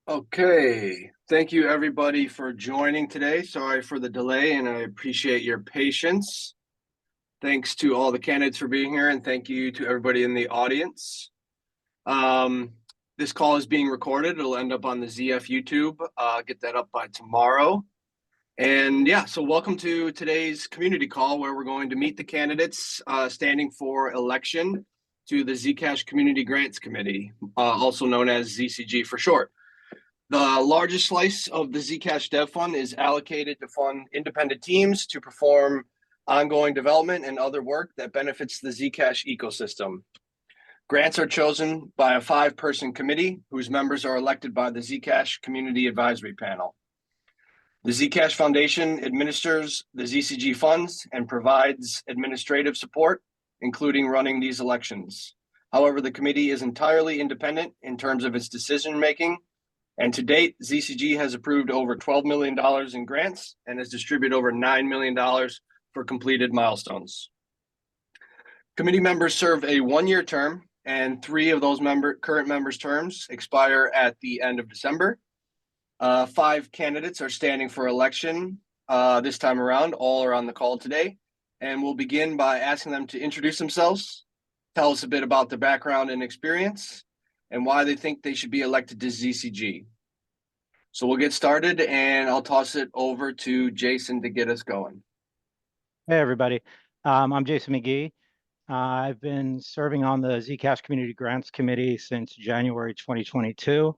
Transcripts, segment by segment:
Okay, thank you everybody for joining today. Sorry for the delay and I appreciate your patience. Thanks to all the candidates for being here and thank you to everybody in the audience. This call is being recorded. It'll end up on the ZF YouTube. Get that up by tomorrow. And yeah, so welcome to today's community call where we're going to meet the candidates standing for election to the Zcash Community Grants Committee, also known as ZCG for short. The largest slice of the Zcash Dev Fund is allocated to fund independent teams to perform ongoing development and other work that benefits the Zcash ecosystem. Grants are chosen by a 5-person committee whose members are elected by the Zcash Community Advisory Panel. The Zcash Foundation administers the ZCG funds and provides administrative support, including running these elections. However, the committee is entirely independent in terms of its decision-making. And to date, ZCG has approved over $12 million in grants and has distributed over $9 million for completed milestones. Committee members serve a 1-year term, and 3 of those current members' terms expire at the end of December. 5 candidates are standing for election this time around. All are on the call today. And we'll begin by asking them to introduce themselves, tell us a bit about their background and experience, and why they think they should be elected to ZCG. So we'll get started and I'll toss it over to Jason to get us going. Hey, everybody. I'm Jason McGee. I've been serving on the Zcash Community Grants Committee since January 2022.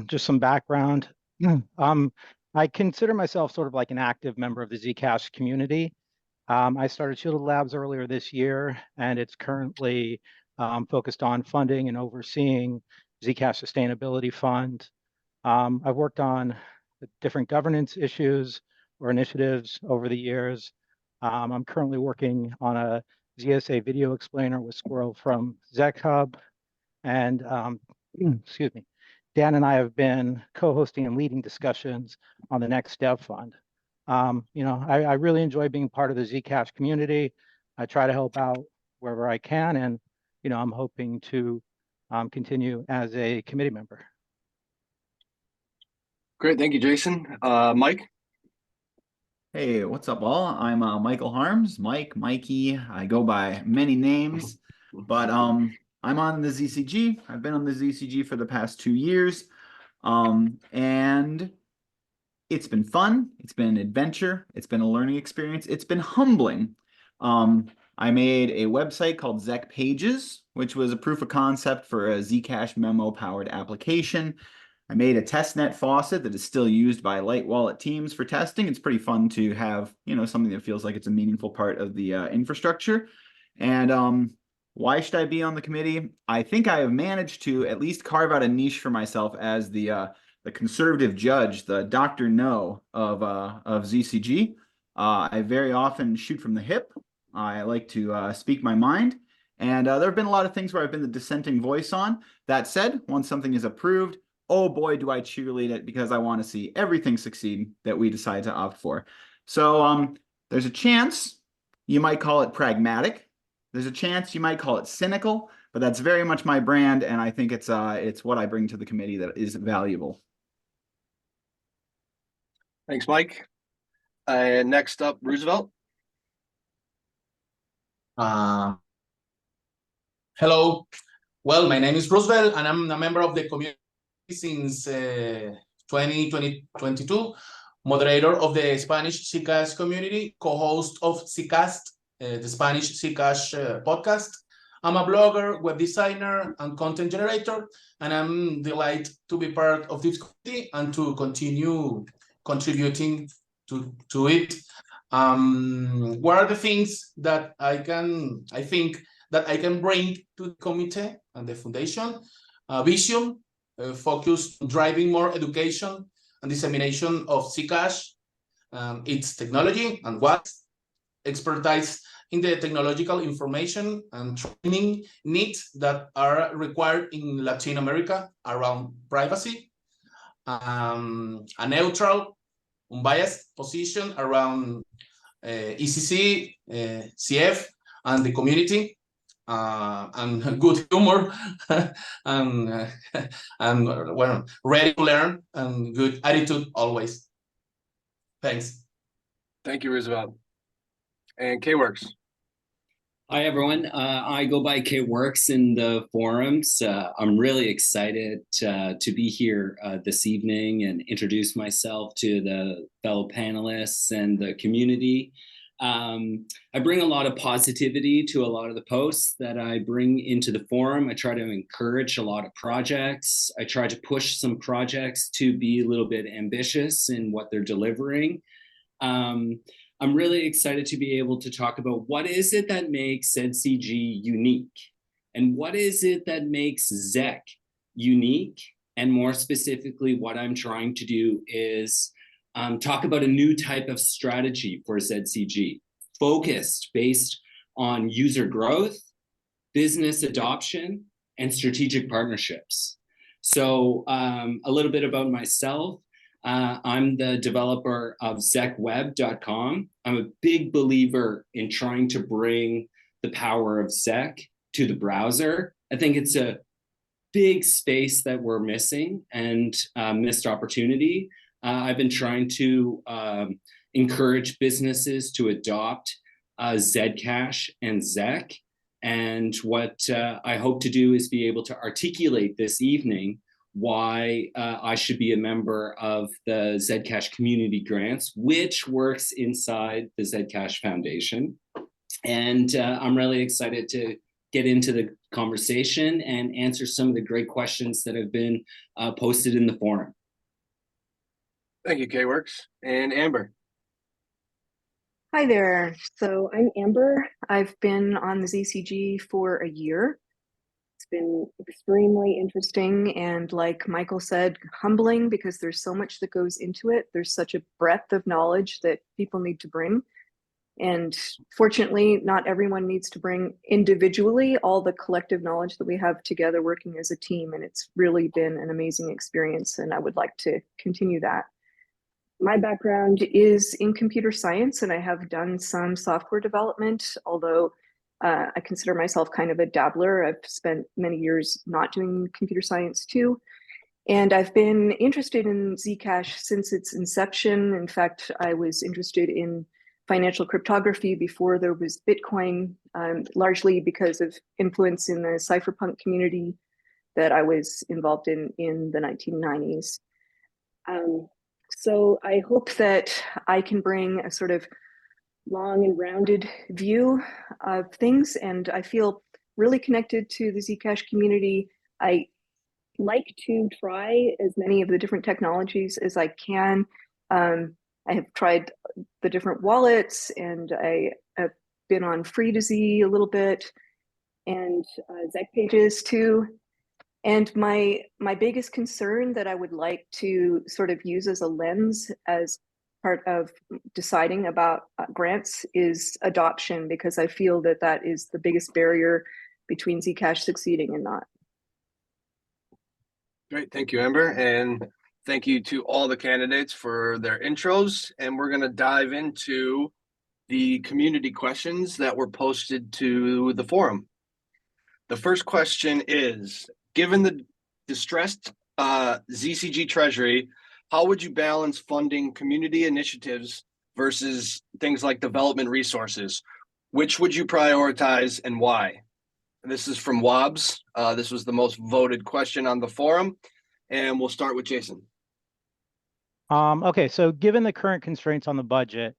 Just some background. I consider myself sort of like an active member of the Zcash community. I started Shielded Labs earlier this year, and it's currently focused on funding and overseeing Zcash Sustainability Fund. I've worked on different governance issues or initiatives over the years. I'm currently working on a ZSA video explainer with Squirrel from ZecHub. And excuse me, Dan and I have been co-hosting and leading discussions on the next Dev Fund. I really enjoy being part of the Zcash community. I try to help out wherever I can, and I'm hoping to continue as a committee member. Great, thank you, Jason. Mike? Hey, what's up, all? I'm Michael Harms, Mikey. I go by many names, but I'm on the ZCG. I've been on the ZCG for the past 2 years, and it's been fun. It's been an adventure. It's been a learning experience. It's been humbling. I made a website called Zec Pages, which was a proof of concept for a Zcash memo-powered application. I made a testnet faucet that is still used by light wallet teams for testing. It's pretty fun to have, something that feels like it's a meaningful part of the infrastructure. And why should I be on the committee? I think I have managed to at least carve out a niche for myself as the conservative judge, the Dr. No of ZCG. I very often shoot from the hip. I like to speak my mind. And there have been a lot of things where I've been the dissenting voice on. That said, once something is approved, oh boy, do I cheerlead it, because I want to see everything succeed that we decide to opt for. So there's a chance you might call it pragmatic. There's a chance you might call it cynical, but that's very much my brand, and I think it's what I bring to the committee that is valuable. Thanks, Mike. Next up, Roosevelt. Hello. Well, my name is Roosevelt, and I'm a member of the community since 2022, moderator of the Spanish Zcash community, co-host of Zcast, the Spanish Zcash podcast. I'm a blogger, web designer, and content generator, and I'm delighted to be part of this community and to continue contributing to it. What are the things that I think that I can bring to the committee and the foundation? Vision, focus on driving more education and dissemination of Zcash, its technology, and what expertise in the technological information and training needs that are required in Latin America around privacy, a neutral, unbiased position around ECC, CF, and the community, and good humor and and well, ready to learn and good attitude always. Thanks. Thank you, Roosevelt. And K-Works. Hi, everyone. I go by K-Works in the forums. I'm really excited to be here this evening and introduce myself to the fellow panelists and the community. I bring a lot of positivity to a lot of the posts that I bring into the forum. I try to encourage a lot of projects. I try to push some projects to be a little bit ambitious in what they're delivering. I'm really excited to be able to talk about what is it that makes ZCG unique, and what is it that makes ZEC unique, and more specifically, what I'm trying to do is talk about a new type of strategy for ZCG, focused based on user growth, business adoption, and strategic partnerships. So a little bit about myself. I'm the developer of ZecWeb.com. I'm a big believer in trying to bring the power of Zec to the browser. I think it's a big space that we're missing and missed opportunity. I've been trying to encourage businesses to adopt Zcash and Zec. And what I hope to do is be able to articulate this evening why I should be a member of the Zcash Community Grants, which works inside the Zcash Foundation. And I'm really excited to get into the conversation and answer some of the great questions that have been posted in the forum. Thank you, K-Works. And Amber. Hi there. So I'm Amber. I've been on the ZCG for a year. It's been extremely interesting and, like Michael said, humbling, because there's so much that goes into it. There's such a breadth of knowledge that people need to bring. And fortunately, not everyone needs to bring individually all the collective knowledge that we have together working as a team. And it's really been an amazing experience, and I would like to continue that. My background is in computer science, and I have done some software development, although I consider myself kind of a dabbler. I've spent many years not doing computer science too. And I've been interested in Zcash since its inception. In fact, I was interested in financial cryptography before there was Bitcoin, largely because of influence in the cypherpunk community that I was involved in the 1990s. So I hope that I can bring a sort of long and rounded view of things, and I feel really connected to the Zcash community. I like to try as many of the different technologies as I can. I have tried the different wallets, and I have been on Free2Z a little bit, and Zec Pages too. And my biggest concern that I would like to sort of use as a lens as part of deciding about grants is adoption, because I feel that that is the biggest barrier between Zcash succeeding and not. Great. Thank you, Amber. And thank you to all the candidates for their intros. And we're going to dive into the community questions that were posted to the forum. The first question is, given the distressed ZCG treasury, how would you balance funding community initiatives versus things like development resources? Which would you prioritize and why? And this is from Wobbs. This was the most voted question on the forum. And we'll start with Jason. Okay, so given the current constraints on the budget,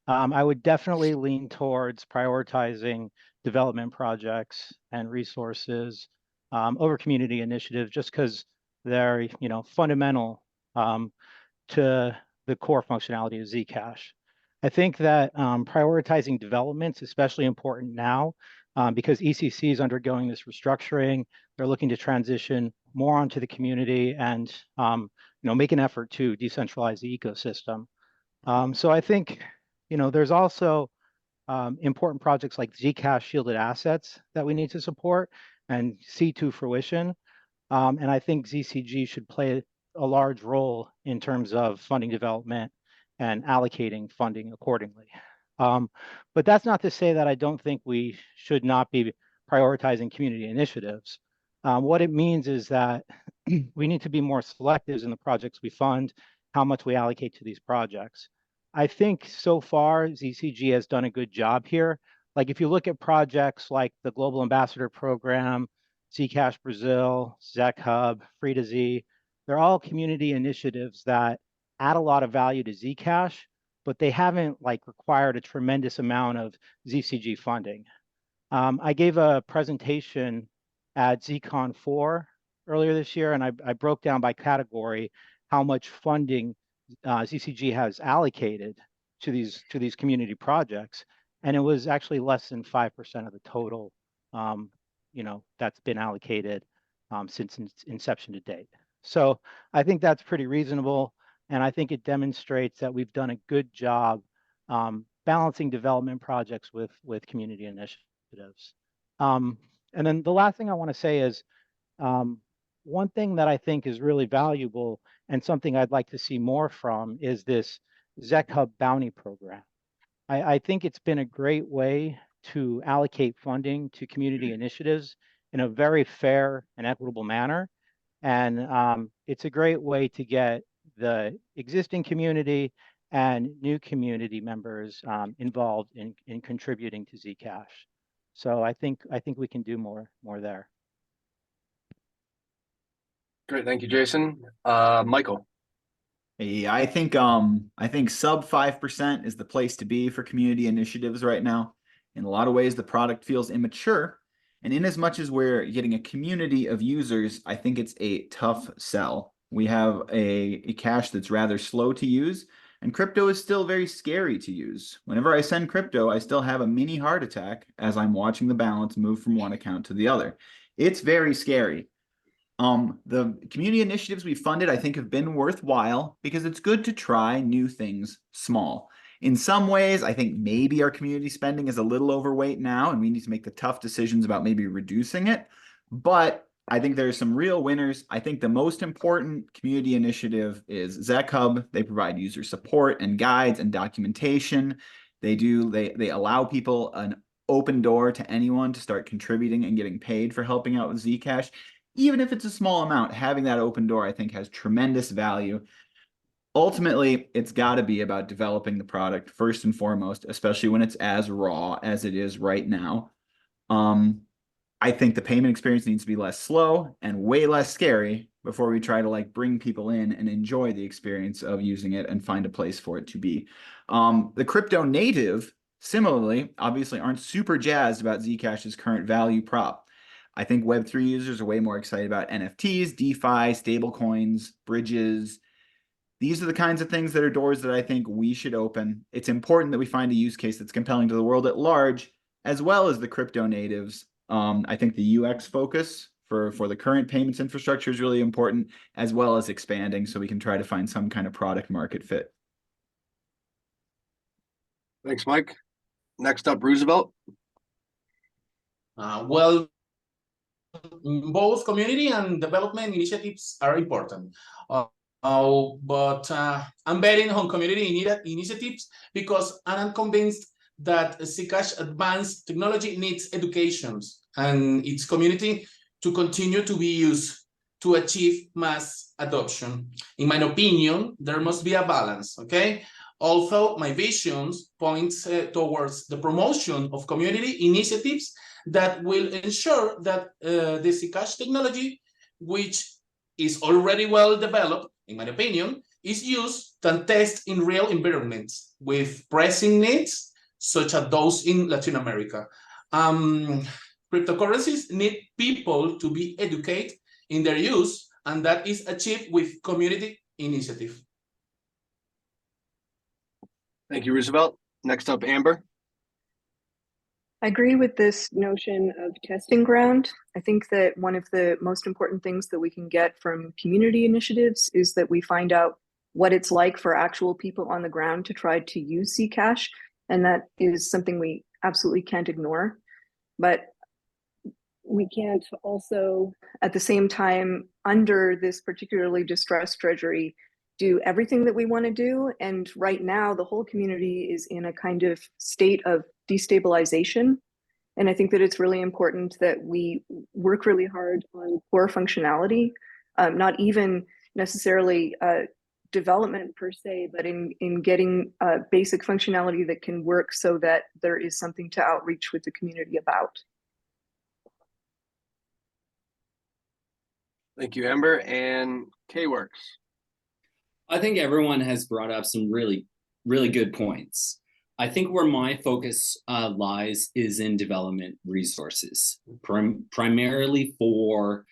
I would definitely lean towards prioritizing development projects and resources over community initiatives, just because they're, fundamental to the core functionality of Zcash. I think that prioritizing development is especially important now because ECC is undergoing this restructuring. They're looking to transition more onto the community and make an effort to decentralize the ecosystem. So I think there's also important projects like Zcash shielded assets that we need to support and see to fruition. And I think ZCG should play a large role in terms of funding development and allocating funding accordingly. But that's not to say that I don't think we should not be prioritizing community initiatives. What it means is that we need to be more selective in the projects we fund, how much we allocate to these projects. I think so far ZCG has done a good job here. Like if you look at projects like the Global Ambassador Program, Zcash Brazil, Zec Hub, Free2Z, they're all community initiatives that add a lot of value to Zcash, but they haven't like required a tremendous amount of ZCG funding. I gave a presentation at ZCon 4 earlier this year, and I broke down by category how much funding ZCG has allocated to these community projects, and it was actually less than 5% of the total, that's been allocated since inception to date. So I think that's pretty reasonable, and I think it demonstrates that we've done a good job balancing development projects with community initiatives. And then the last thing I want to say is one thing that I think is really valuable and something I'd like to see more from is this Zec Hub bounty program. I think it's been a great way to allocate funding to community initiatives in a very fair and equitable manner. And it's a great way to get the existing community and new community members involved in contributing to Zcash. So I think we can do more there. Great, thank you, Jason. Michael. Hey, I think sub 5% is the place to be for community initiatives right now. In a lot of ways, the product feels immature. And in as much as we're getting a community of users, I think it's a tough sell. We have a cash that's rather slow to use, and crypto is still very scary to use. Whenever I send crypto, I still have a mini heart attack as I'm watching the balance move from one account to the other. It's very scary. The community initiatives we funded, I think, have been worthwhile because it's good to try new things small. In some ways, I think maybe our community spending is a little overweight now, and we need to make the tough decisions about maybe reducing it. But I think there's some real winners. I think the most important community initiative is Zec Hub. They provide user support and guides and documentation. They allow people an open door to anyone to start contributing and getting paid for helping out with Zcash. Even if it's a small amount, having that open door, I think, has tremendous value. Ultimately, it's got to be about developing the product first and foremost, especially when it's as raw as it is right now. I think the payment experience needs to be less slow and way less scary before we try to like bring people in and enjoy the experience of using it and find a place for it to be. The crypto native, similarly, obviously aren't super jazzed about Zcash's current value prop. I think Web3 users are way more excited about NFTs, DeFi, stablecoins, bridges. These are the kinds of things that are doors that I think we should open. It's important that we find a use case that's compelling to the world at large, as well as the crypto natives. I think the UX focus for the current payments infrastructure is really important, as well as expanding so we can try to find some kind of product market fit. Thanks, Mike. Next up, Roosevelt. Well, both community and development initiatives are important. But I'm betting on community initiatives because I'm convinced that Zcash advanced technology needs education and its community to continue to be used to achieve mass adoption. In my opinion, there must be a balance, okay? Also, my visions points towards the promotion of community initiatives that will ensure that the Zcash technology, which is already well developed, in my opinion, is used and tested in real environments with pressing needs, such as those in Latin America. Cryptocurrencies need people to be educated in their use, and that is achieved with community initiative. Thank you, Roosevelt. Next up, Amber. I agree with this notion of testing ground. I think that one of the most important things that we can get from community initiatives is that we find out what it's like for actual people on the ground to try to use Zcash. And that is something we absolutely can't ignore. But we can't also, at the same time, under this particularly distressed treasury, do everything that we want to do. And right now, the whole community is in a kind of state of destabilization. And I think that it's really important that we work really hard on core functionality, not even necessarily development per se, but in getting basic functionality that can work so that there is something to outreach with the community about. Thank you, Amber. And K-Works. I think everyone has brought up some really, really good points. I think where my focus lies is in development resources, primarily for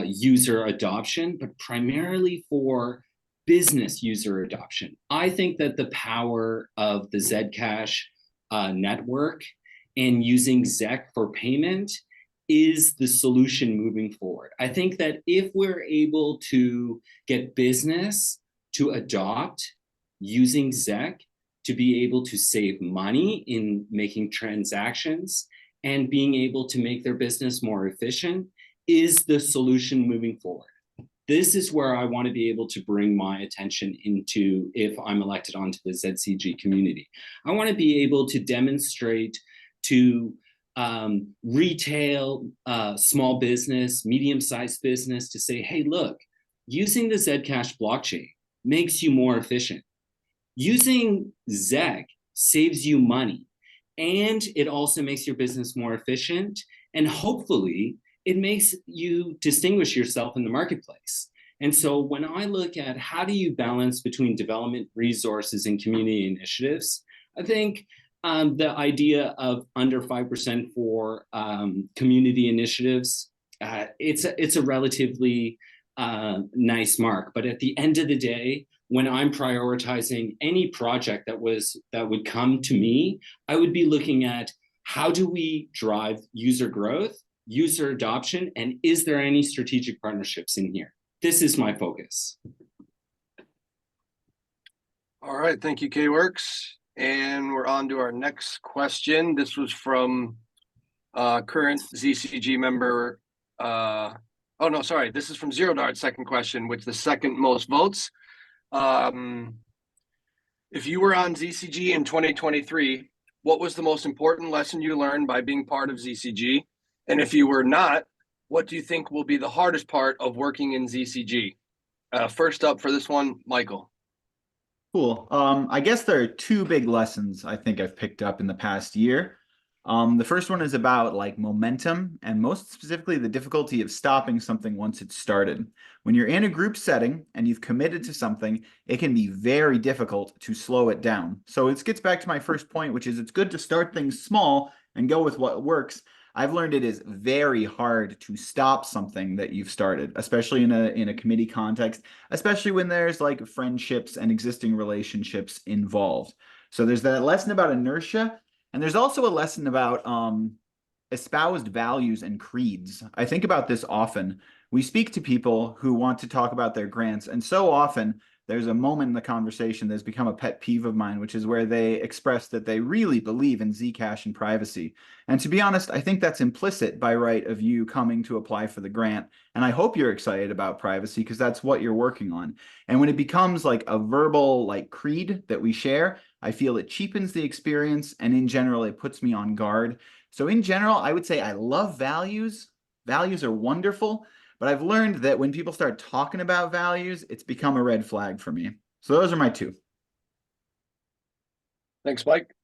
user adoption, but primarily for business user adoption. I think that the power of the Zcash network and using ZEC for payment is the solution moving forward. I think that if we're able to get business to adopt using ZEC to be able to save money in making transactions and being able to make their business more efficient is the solution moving forward. This is where I want to be able to bring my attention into if I'm elected onto the ZCG community. I want to be able to demonstrate to retail, small business, medium-sized business to say, hey, look, using the Zcash blockchain makes you more efficient. Using ZEC saves you money, and it also makes your business more efficient, and hopefully it makes you distinguish yourself in the marketplace. And so when I look at how do you balance between development resources and community initiatives, I think the idea of under 5% for community initiatives, it's a relatively nice mark. But at the end of the day, when I'm prioritizing any project that would come to me, I would be looking at how do we drive user growth, user adoption, and is there any strategic partnerships in here? This is my focus. All right, thank you, K-Works. And we're on to our next question. This was from current ZCG member. Oh no, sorry. This is from Zero Dart's second question, which the second most votes. If you were on ZCG in 2023, what was the most important lesson you learned by being part of ZCG? And if you were not, what do you think will be the hardest part of working in ZCG? First up for this one, Michael. Cool. I guess there are two big lessons I think I've picked up in the past year. The first one is about like momentum, and most specifically the difficulty of stopping something once it's started. When you're in a group setting and you've committed to something, it can be very difficult to slow it down. So it gets back to my first point, which is it's good to start things small and go with what works. I've learned it is very hard to stop something that you've started, especially in a committee context, especially when there's like friendships and existing relationships involved. So there's that lesson about inertia, and there's also a lesson about espoused values and creeds. I think about this often. We speak to people who want to talk about their grants, and so often there's a moment in the conversation that's become a pet peeve of mine, which is where they express that they really believe in Zcash and privacy. And to be honest, I think that's implicit by right of you coming to apply for the grant. And I hope you're excited about privacy because that's what you're working on. And when it becomes like a verbal like creed that we share, I feel it cheapens the experience, and in general, it puts me on guard. So in general, I would say I love values. Values are wonderful. But I've learned that when people start talking about values, it's become a red flag for me. So those are my two. Thanks, Mike.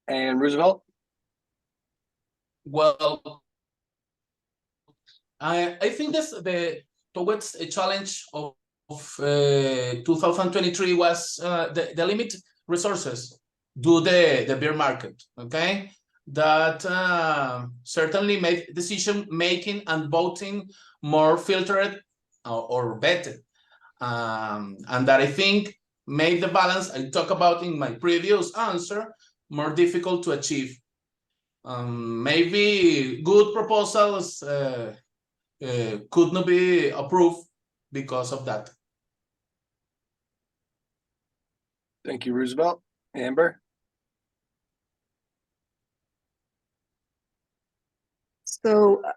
And Roosevelt? Well, I think this towards a challenge of 2023 was the limit resources due the bear market. Okay, that certainly made decision making and voting more filtered or vetted, and that I think made the balance I talked about in my previous answer more difficult to achieve. Maybe good proposals could not be approved because of that. Thank you, Roosevelt. Amber? So I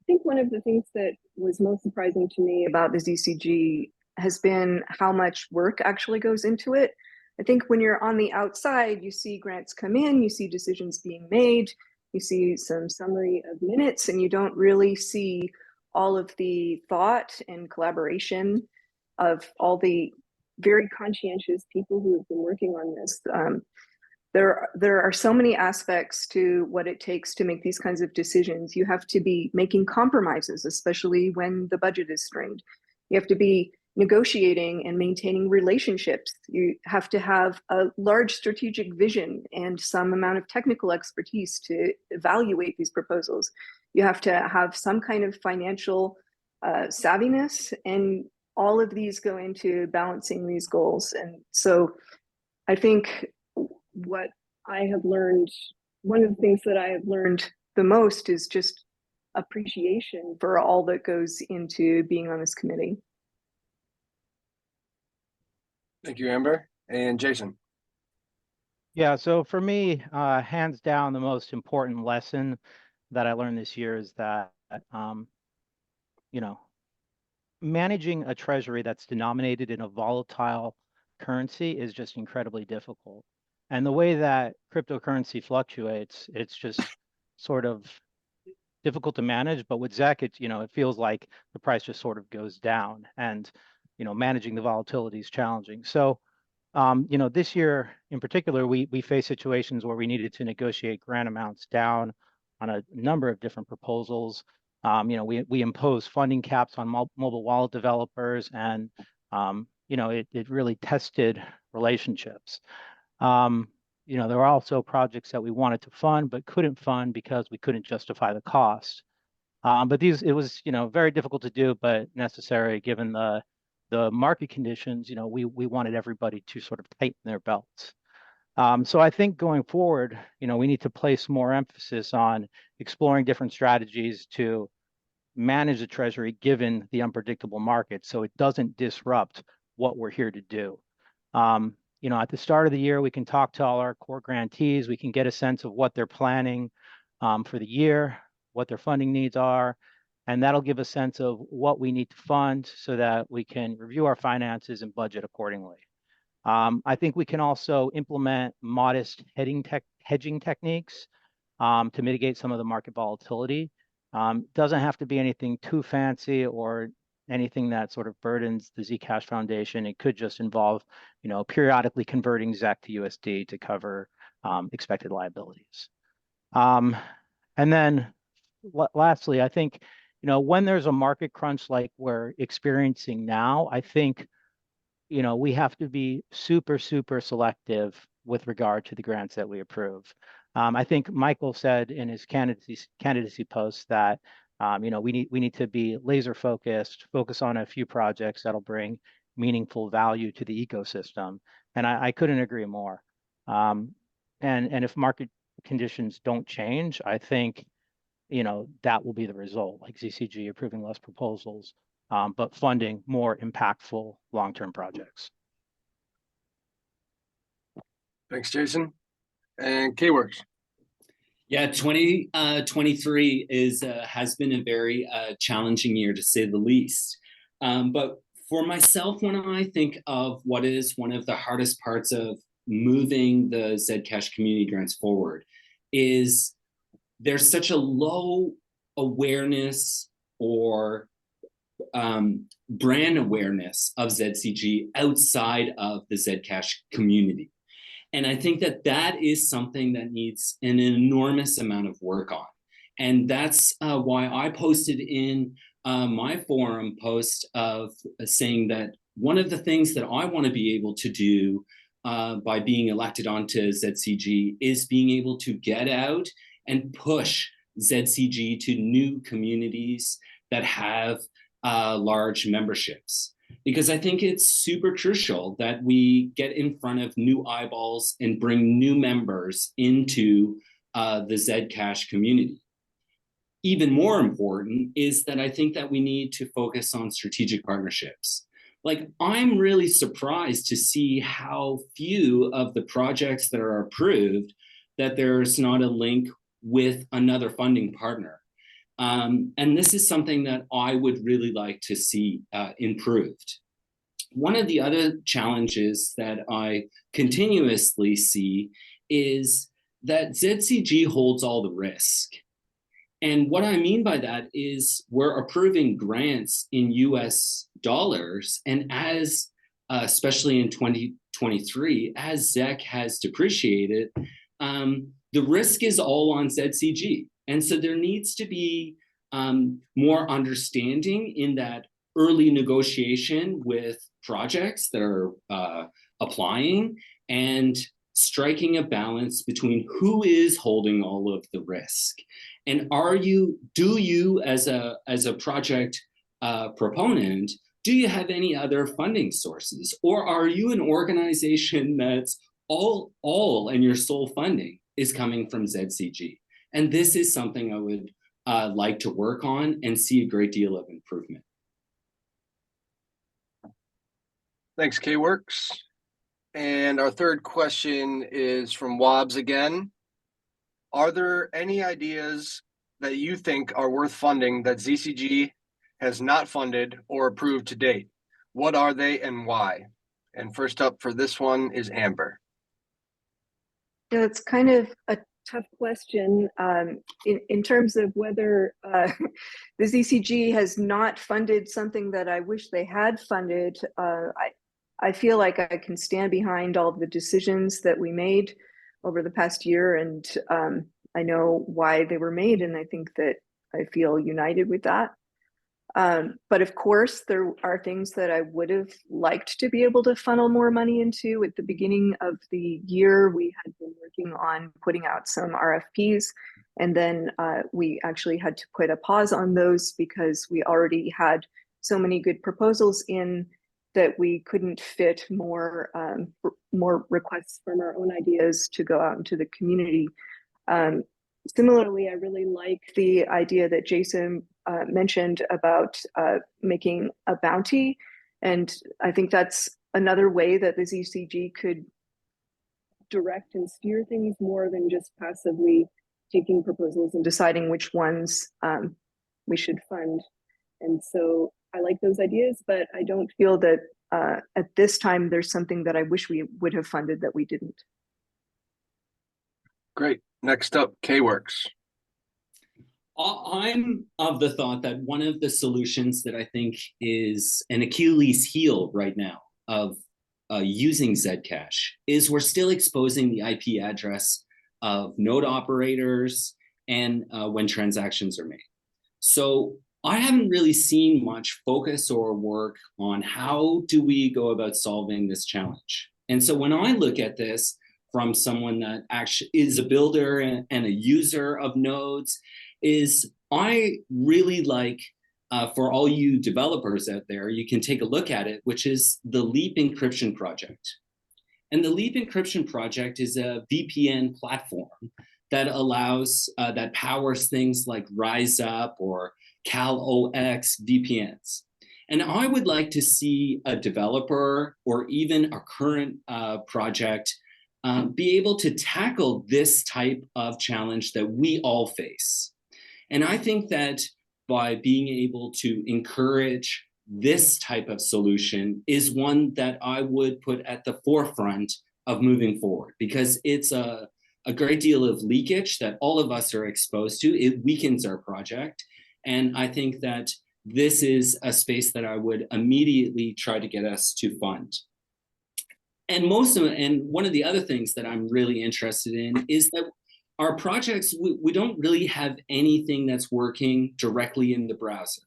think one of the things that was most surprising to me about the ZCG has been how much work actually goes into it. I think when you're on the outside, you see grants come in, you see decisions being made, You see some summary of minutes, and you don't really see all of the thought and collaboration of all the very conscientious people who have been working on this. There are so many aspects to what it takes to make these kinds of decisions. You have to be making compromises, especially when the budget is strained. You have to be negotiating and maintaining relationships. You have to have a large strategic vision and some amount of technical expertise to evaluate these proposals. You have to have some kind of financial savviness, and all of these go into balancing these goals. And so I think what I have learned, one of the things that I have learned the most is just appreciation for all that goes into being on this committee. Thank you, Amber. And Jason. Yeah, so for me, hands down, the most important lesson that I learned this year is that, you know, managing a treasury that's denominated in a volatile currency is just incredibly difficult. And the way that cryptocurrency fluctuates, it's just sort of difficult to manage. But with ZEC, it feels like the price just sort of goes down, and managing the volatility is challenging. So this year in particular, we face situations where we needed to negotiate grant amounts down on a number of different proposals. We impose funding caps on mobile wallet developers, and it really tested relationships. There were also projects that we wanted to fund but couldn't fund because we couldn't justify the cost. But it was very difficult to do, but necessary given the market conditions. We wanted everybody to sort of tighten their belts. So I think going forward, we need to place more emphasis on exploring different strategies to manage the treasury given the unpredictable market, so it doesn't disrupt what we're here to do. At the start of the year, we can talk to all our core grantees. We can get a sense of what they're planning for the year, what their funding needs are, and that'll give a sense of what we need to fund so that we can review our finances and budget accordingly. I think we can also implement modest hedging techniques to mitigate some of the market volatility. Doesn't have to be anything too fancy or anything that sort of burdens the Zcash Foundation. It could just involve, periodically converting ZEC to USD to cover expected liabilities. And then lastly, I think, when there's a market crunch like we're experiencing now, I think, we have to be super, super selective with regard to the grants that we approve. I think Michael said in his candidacy post that, we need to be laser focused, focus on a few projects that'll bring meaningful value to the ecosystem. And I couldn't agree more. And if market conditions don't change, I think, that will be the result, like ZCG approving less proposals, but funding more impactful long-term projects. Thanks, Jason. And K-Works. Yeah, 2023 has been a very challenging year, to say the least. But for myself, when I think of what is one of the hardest parts of moving the Zcash community grants forward, is there's such a low awareness or brand awareness of ZCG outside of the Zcash community. And I think that is something that needs an enormous amount of work on. And that's why I posted in my forum post of saying that one of the things that I want to be able to do by being elected onto ZCG is being able to get out and push ZCG to new communities that have large memberships. Because I think it's super crucial that we get in front of new eyeballs and bring new members into the Zcash community. Even more important is that I think that we need to focus on strategic partnerships. Like, I'm really surprised to see how few of the projects that are approved that there's not a link with another funding partner. And this is something that I would really like to see improved. One of the other challenges that I continuously see is that ZCG holds all the risk. And what I mean by that is we're approving grants in US dollars, and as especially in 2023, as ZEC has depreciated, the risk is all on ZCG. And so there needs to be more understanding in that early negotiation with projects that are applying, and striking a balance between who is holding all of the risk. And do you as a project proponent, do you have any other funding sources? Or are you an organization that's all and your sole funding is coming from ZCG? And this is something I would like to work on and see a great deal of improvement. Thanks, K-Works. And our third question is from Wobbs again. Are there any ideas that you think are worth funding that ZCG has not funded or approved to date? What are they and why? And first up for this one is Amber. Yeah, it's kind of a tough question in terms of whether the ZCG has not funded something that I wish they had funded. I feel like I can stand behind all the decisions that we made over the past year, and I know why they were made, and I think that I feel united with that. But of course, there are things that I would have liked to be able to funnel more money into. At the beginning of the year, we had been working on putting out some RFPs, and then we actually had to put a pause on those because we already had so many good proposals in that we couldn't fit more requests from our own ideas to go out into the community. Similarly, I really like the idea that Jason mentioned about making a bounty. And I think that's another way that the ZCG could direct and steer things more than just passively taking proposals and deciding which ones we should fund. And so I like those ideas, but I don't feel that at this time there's something that I wish we would have funded that we didn't. Great. Next up, K-Works. I'm of the thought that one of the solutions that I think is an Achilles heel right now of using Zcash is we're still exposing the IP address of node operators and when transactions are made. So I haven't really seen much focus or work on how do we go about solving this challenge. And so when I look at this from someone that actually is a builder and a user of nodes, is I really like, for all you developers out there, you can take a look at it, which is the Leap Encryption project. And the Leap Encryption project is a VPN platform that allows, that powers things like RiseUp or CalOX VPNs. And I would like to see a developer or even a current project be able to tackle this type of challenge that we all face. And I think that by being able to encourage this type of solution is one that I would put at the forefront of moving forward, because it's a great deal of leakage that all of us are exposed to. It weakens our project. And I think that this is a space that I would immediately try to get us to fund. And one of the other things that I'm really interested in is that our projects, we don't really have anything that's working directly in the browser,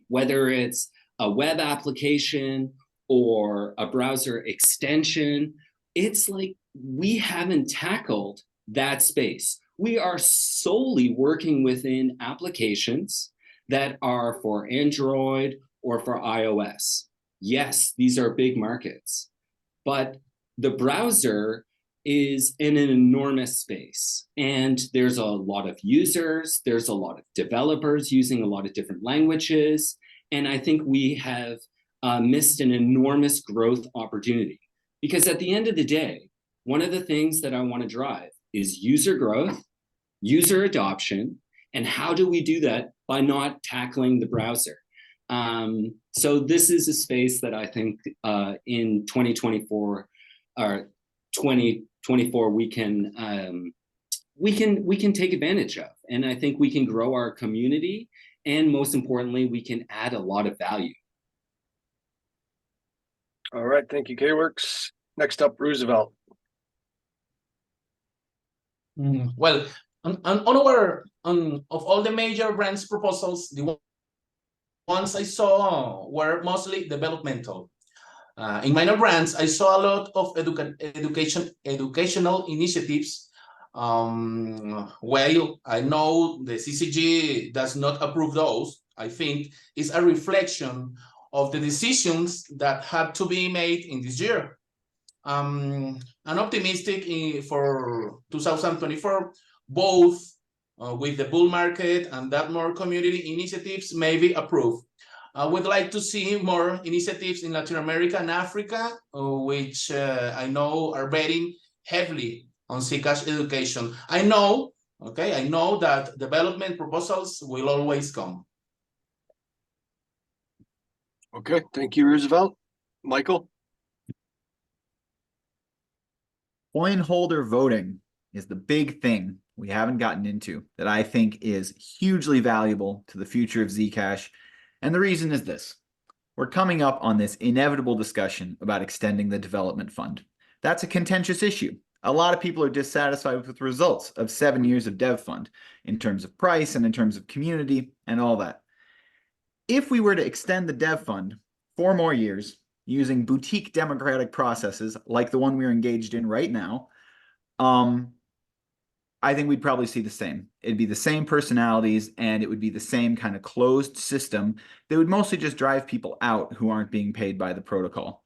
whether it's a web application or a browser extension. It's like we haven't tackled that space. We are solely working within applications that are for Android or for iOS. Yes, these are big markets, but the browser is in an enormous space, and there's a lot of users, there's a lot of developers using a lot of different languages, and I think we have missed an enormous growth opportunity. Because at the end of the day, one of the things that I want to drive is user growth, user adoption, and how do we do that by not tackling the browser? So this is a space that I think in 2024 or 2024 we can we can take advantage of. And I think we can grow our community, and most importantly, we can add a lot of value. All right, thank you, K-Works. Next up, Roosevelt. Well, of all the major grants proposals, the ones I saw were mostly developmental. In minor grants, I saw a lot of educational initiatives. Well, I know the CCG does not approve those. I think it's a reflection of the decisions that had to be made in this year. I'm optimistic for 2024, both with the bull market and that more community initiatives may be approved. I would like to see more initiatives in Latin America and Africa, which I know are betting heavily on Zcash education. I know that development proposals will always come. Okay, thank you, Roosevelt. Michael? Coin holder voting is the big thing we haven't gotten into that I think is hugely valuable to the future of Zcash. And the reason is this. We're coming up on this inevitable discussion about extending the development fund. That's a contentious issue. A lot of people are dissatisfied with the results of 7 years of dev fund in terms of price and in terms of community and all that. If we were to extend the dev fund 4 more years using boutique democratic processes like the one we're engaged in right now, I think we'd probably see the same. It'd be the same personalities, and it would be the same kind of closed system that would mostly just drive people out who aren't being paid by the protocol.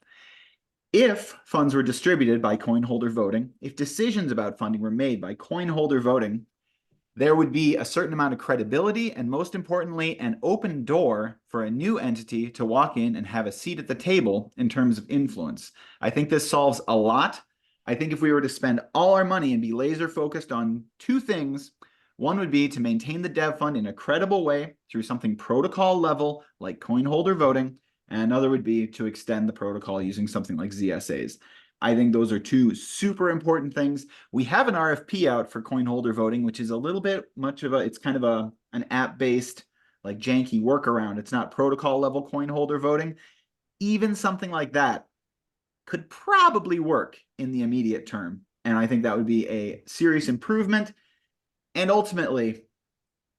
If funds were distributed by coin holder voting, if decisions about funding were made by coin holder voting, there would be a certain amount of credibility and, most importantly, an open door for a new entity to walk in and have a seat at the table in terms of influence. I think this solves a lot. I think if we were to spend all our money and be laser focused on 2 things, one would be to maintain the dev fund in a credible way through something protocol level like coin holder voting, and another would be to extend the protocol using something like ZSAs. I think those are 2 super important things. We have an RFP out for coin holder voting, which is a little bit much of it's kind of an app-based, like janky workaround. It's not protocol level coin holder voting. Even something like that could probably work in the immediate term. And I think that would be a serious improvement. And ultimately,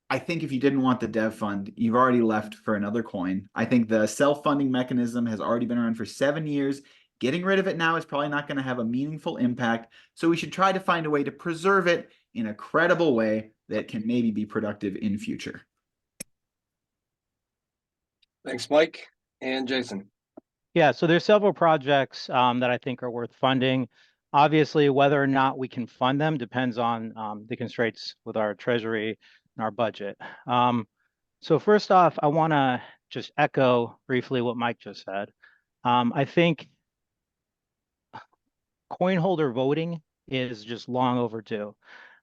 I think if you didn't want the dev fund, you've already left for another coin. I think the self-funding mechanism has already been around for 7 years. Getting rid of it now is probably not going to have a meaningful impact. So we should try to find a way to preserve it in a credible way that can maybe be productive in future. Thanks, Mike. And Jason? Yeah, so there's several projects that I think are worth funding. Obviously, whether or not we can fund them depends on the constraints with our treasury and our budget. So first off, I want to just echo briefly what Mike just said. I think coin holder voting is just long overdue.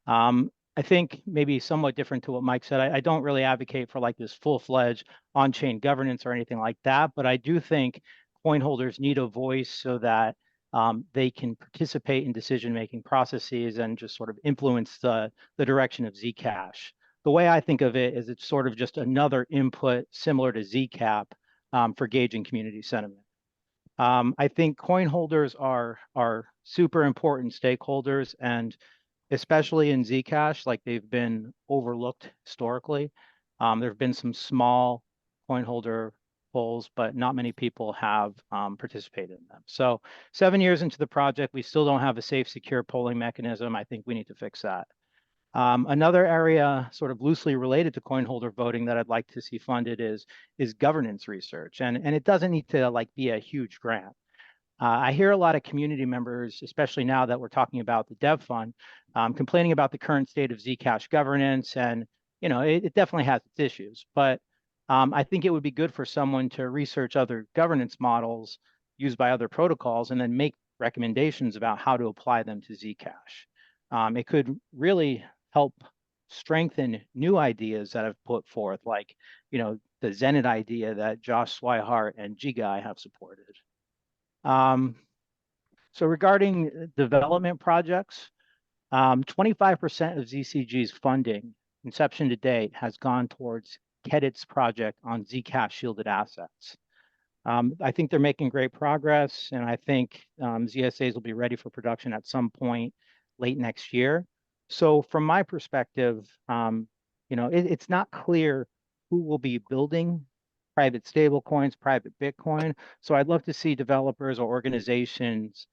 I think maybe somewhat different to what Mike said. I don't really advocate for like this full-fledged on-chain governance or anything like that, but I do think coin holders need a voice so that they can participate in decision-making processes and just sort of influence the direction of Zcash. The way I think of it is it's sort of just another input similar to Zcap for gauging community sentiment. I think coin holders are super important stakeholders, and especially in Zcash, like they've been overlooked historically. There have been some small coin holder polls, but not many people have participated in them. So 7 years into the project, we still don't have a safe, secure polling mechanism. I think we need to fix that. Another area sort of loosely related to coin holder voting that I'd like to see funded is governance research. And it doesn't need to like be a huge grant. I hear a lot of community members, especially now that we're talking about the dev fund, complaining about the current state of Zcash governance. And, you know, it definitely has its issues. But I think it would be good for someone to research other governance models used by other protocols and then make recommendations about how to apply them to Zcash. It could really help strengthen new ideas that I've put forth, like, you know, the Zenit idea that Josh Swihart and Gigai have supported. So regarding development projects, 25% of ZCG's funding, inception to date, has gone towards Kedit's project on Zcash shielded assets. I think they're making great progress, and I think ZSAs will be ready for production at some point late next year. So from my perspective, it's not clear who will be building private stablecoins, private Bitcoin. So I'd love to see developers or organizations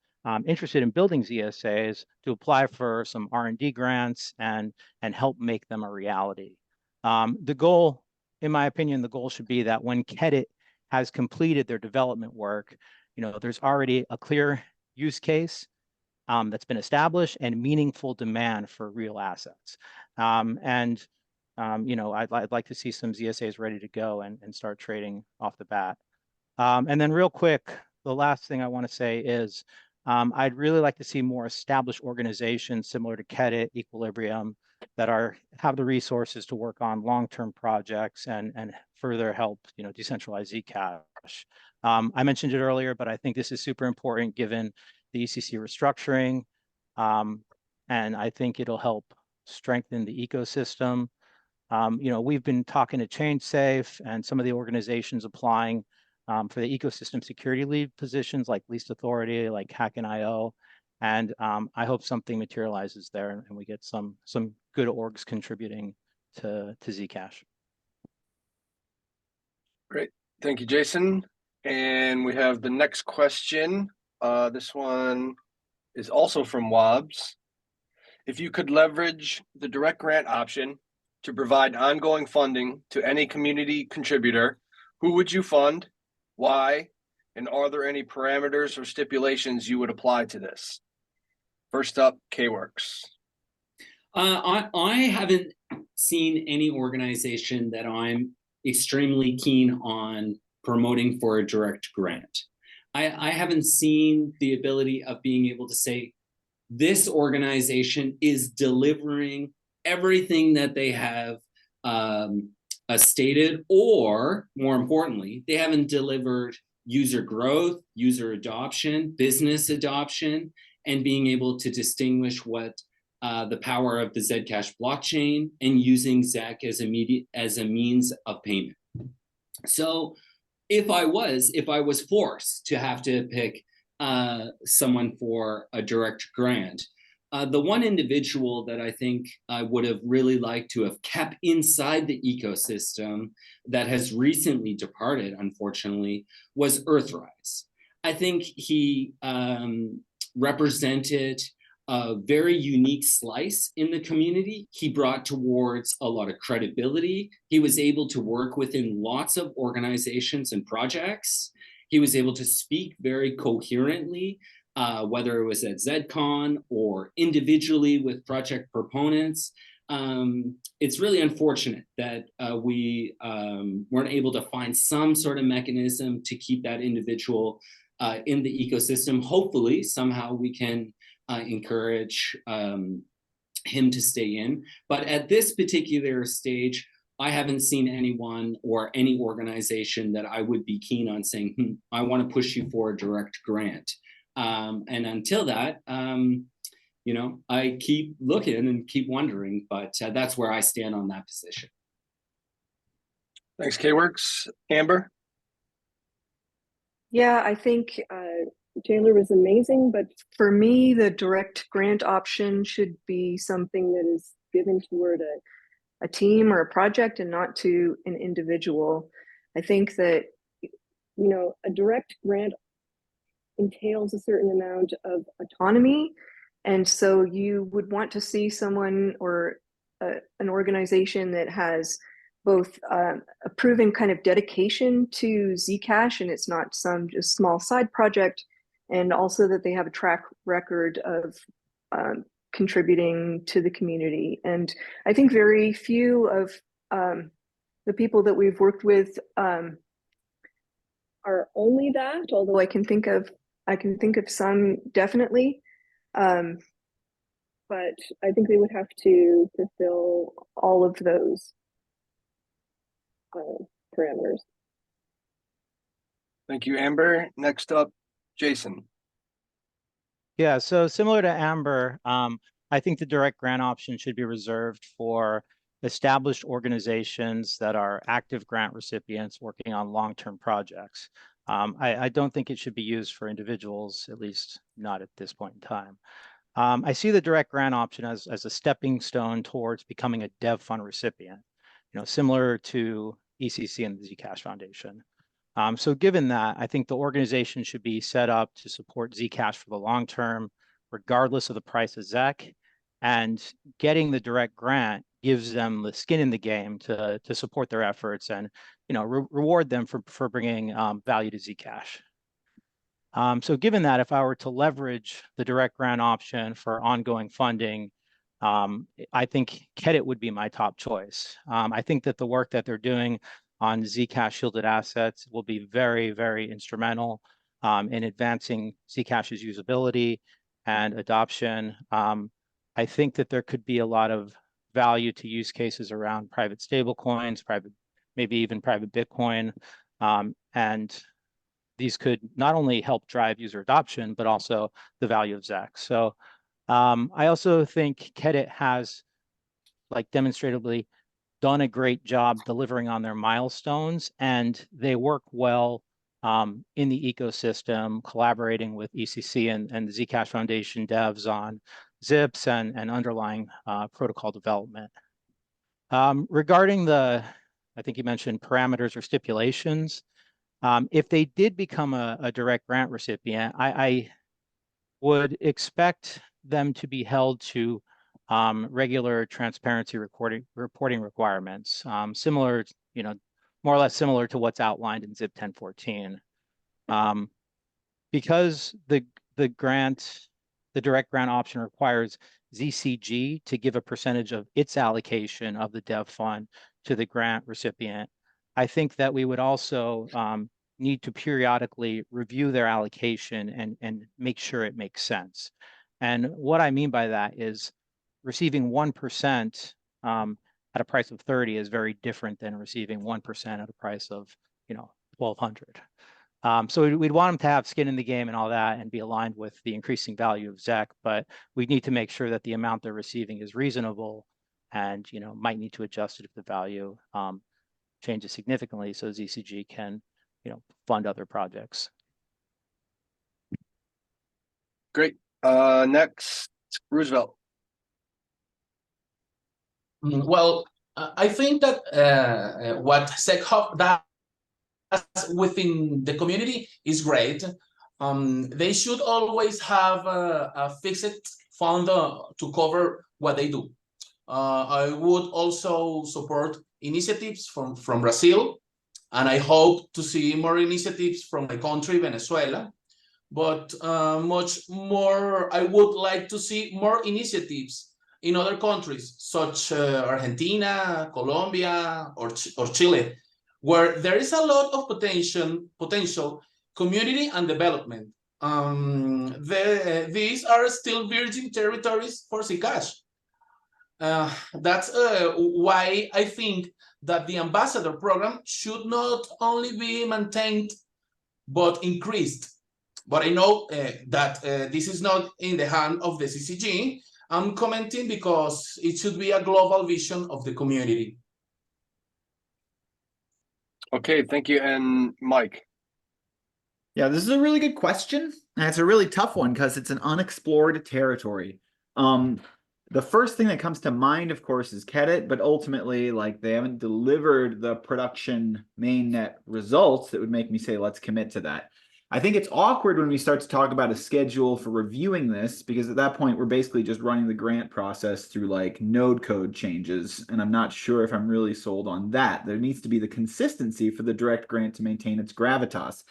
interested in building ZSAs to apply for some R&D grants and help make them a reality. The goal, in my opinion, the goal should be that when Kedit has completed their development work, there's already a clear use case that's been established and meaningful demand for real assets. I'd like to see some ZSAs ready to go and start trading off the bat. And then real quick, the last thing I want to say is I'd really like to see more established organizations similar to Kedit, Equilibrium, that have the resources to work on long-term projects and further help decentralize Zcash. I mentioned it earlier, but I think this is super important given the ECC restructuring, and I think it'll help strengthen the ecosystem. We've been talking to ChangeSafe and some of the organizations applying for the ecosystem security lead positions like Least Authority, like Hack&IO. And I hope something materializes there and we get some good orgs contributing to Zcash. Great. Thank you, Jason. And we have the next question. This one is also from Wobbs. If you could leverage the direct grant option to provide ongoing funding to any community contributor, who would you fund? Why? And are there any parameters or stipulations you would apply to this? First up, K-Works. I haven't seen any organization that I'm extremely keen on promoting for a direct grant. I haven't seen the ability of being able to say, this organization is delivering everything that they have stated, or more importantly, they haven't delivered user growth, user adoption, business adoption, and being able to distinguish what the power of the Zcash blockchain and using ZAC as a means of payment. So if I was forced to have to pick someone for a direct grant, the one individual that I think I would have really liked to have kept inside the ecosystem that has recently departed, unfortunately, was Earthrise. I think he represented a very unique slice in the community. He brought towards a lot of credibility. He was able to work within lots of organizations and projects. He was able to speak very coherently, whether it was at ZCon or individually with project proponents. It's really unfortunate that we weren't able to find some sort of mechanism to keep that individual in the ecosystem. Hopefully, somehow we can encourage him to stay in. But at this particular stage, I haven't seen anyone or any organization that I would be keen on saying, I want to push you for a direct grant. And until that, I keep looking and keep wondering, but that's where I stand on that position. Thanks, K-Works. Amber? Yeah, I think Taylor was amazing, but for me, the direct grant option should be something that is given toward a team or a project and not to an individual. I think that, a direct grant entails a certain amount of autonomy. And so you would want to see someone or an organization that has both a proven kind of dedication to Zcash, and it's not some just small side project, and also that they have a track record of contributing to the community. And I think very few of the people that we've worked with are only that, although I can think of some definitely. But I think they would have to fulfill all of those parameters. Thank you, Amber. Next up, Jason. Yeah, so similar to Amber, I think the direct grant option should be reserved for established organizations that are active grant recipients working on long-term projects. I don't think it should be used for individuals, at least not at this point in time. I see the direct grant option as a stepping stone towards becoming a dev fund recipient, similar to ECC and the Zcash Foundation. So given that, I think the organization should be set up to support Zcash for the long term, regardless of the price of ZEC, and getting the direct grant gives them the skin in the game to support their efforts and reward them for bringing value to Zcash. So given that, if I were to leverage the direct grant option for ongoing funding, I think Kedit would be my top choice. I think that the work that they're doing on Zcash shielded assets will be very, very instrumental in advancing Zcash's usability and adoption. I think that there could be a lot of value to use cases around private stablecoins, maybe even private Bitcoin, and these could not only help drive user adoption, but also the value of ZEC. So I also think Kedit has, demonstratively, done a great job delivering on their milestones, and they work well in the ecosystem, collaborating with ECC and the Zcash Foundation devs on zips and underlying protocol development. Regarding I think you mentioned parameters or stipulations. If they did become a direct grant recipient, I would expect them to be held to regular transparency reporting requirements, similar, more or less similar to what's outlined in ZIP 1014. Because the direct grant option requires ZCG to give a percentage of its allocation of the dev fund to the grant recipient, I think that we would also need to periodically review their allocation and make sure it makes sense. And what I mean by that is receiving 1% at a price of 30 is very different than receiving 1% at a price of 1,200. So we'd want them to have skin in the game and all that and be aligned with the increasing value of ZEC, but we need to make sure that the amount they're receiving is reasonable and might need to adjust it if the value changes significantly so ZCG can fund other projects. Great. Next, Roosevelt. Well, I think that what SecHub does within the community is great. They should always have a fixed fund to cover what they do. I would also support initiatives from Brazil, and I hope to see more initiatives from my country, Venezuela. But much more, I would like to see more initiatives in other countries, such Argentina, Colombia, or Chile, where there is a lot of potential community and development. These are still virgin territories for Zcash. That's why I think that the ambassador program should not only be maintained, but increased. But I know that this is not in the hand of the CCG. I'm commenting because it should be a global vision of the community. Okay, thank you. And Mike. Yeah, this is a really good question. And it's a really tough one because it's an unexplored territory. The first thing that comes to mind, of course, is Kedit, but ultimately, they haven't delivered the production mainnet results that would make me say, let's commit to that. I think it's awkward when we start to talk about a schedule for reviewing this, because at that point, we're basically just running the grant process through node code changes. And I'm not sure if I'm really sold on that. There needs to be the consistency for the direct grant to maintain its gravitas.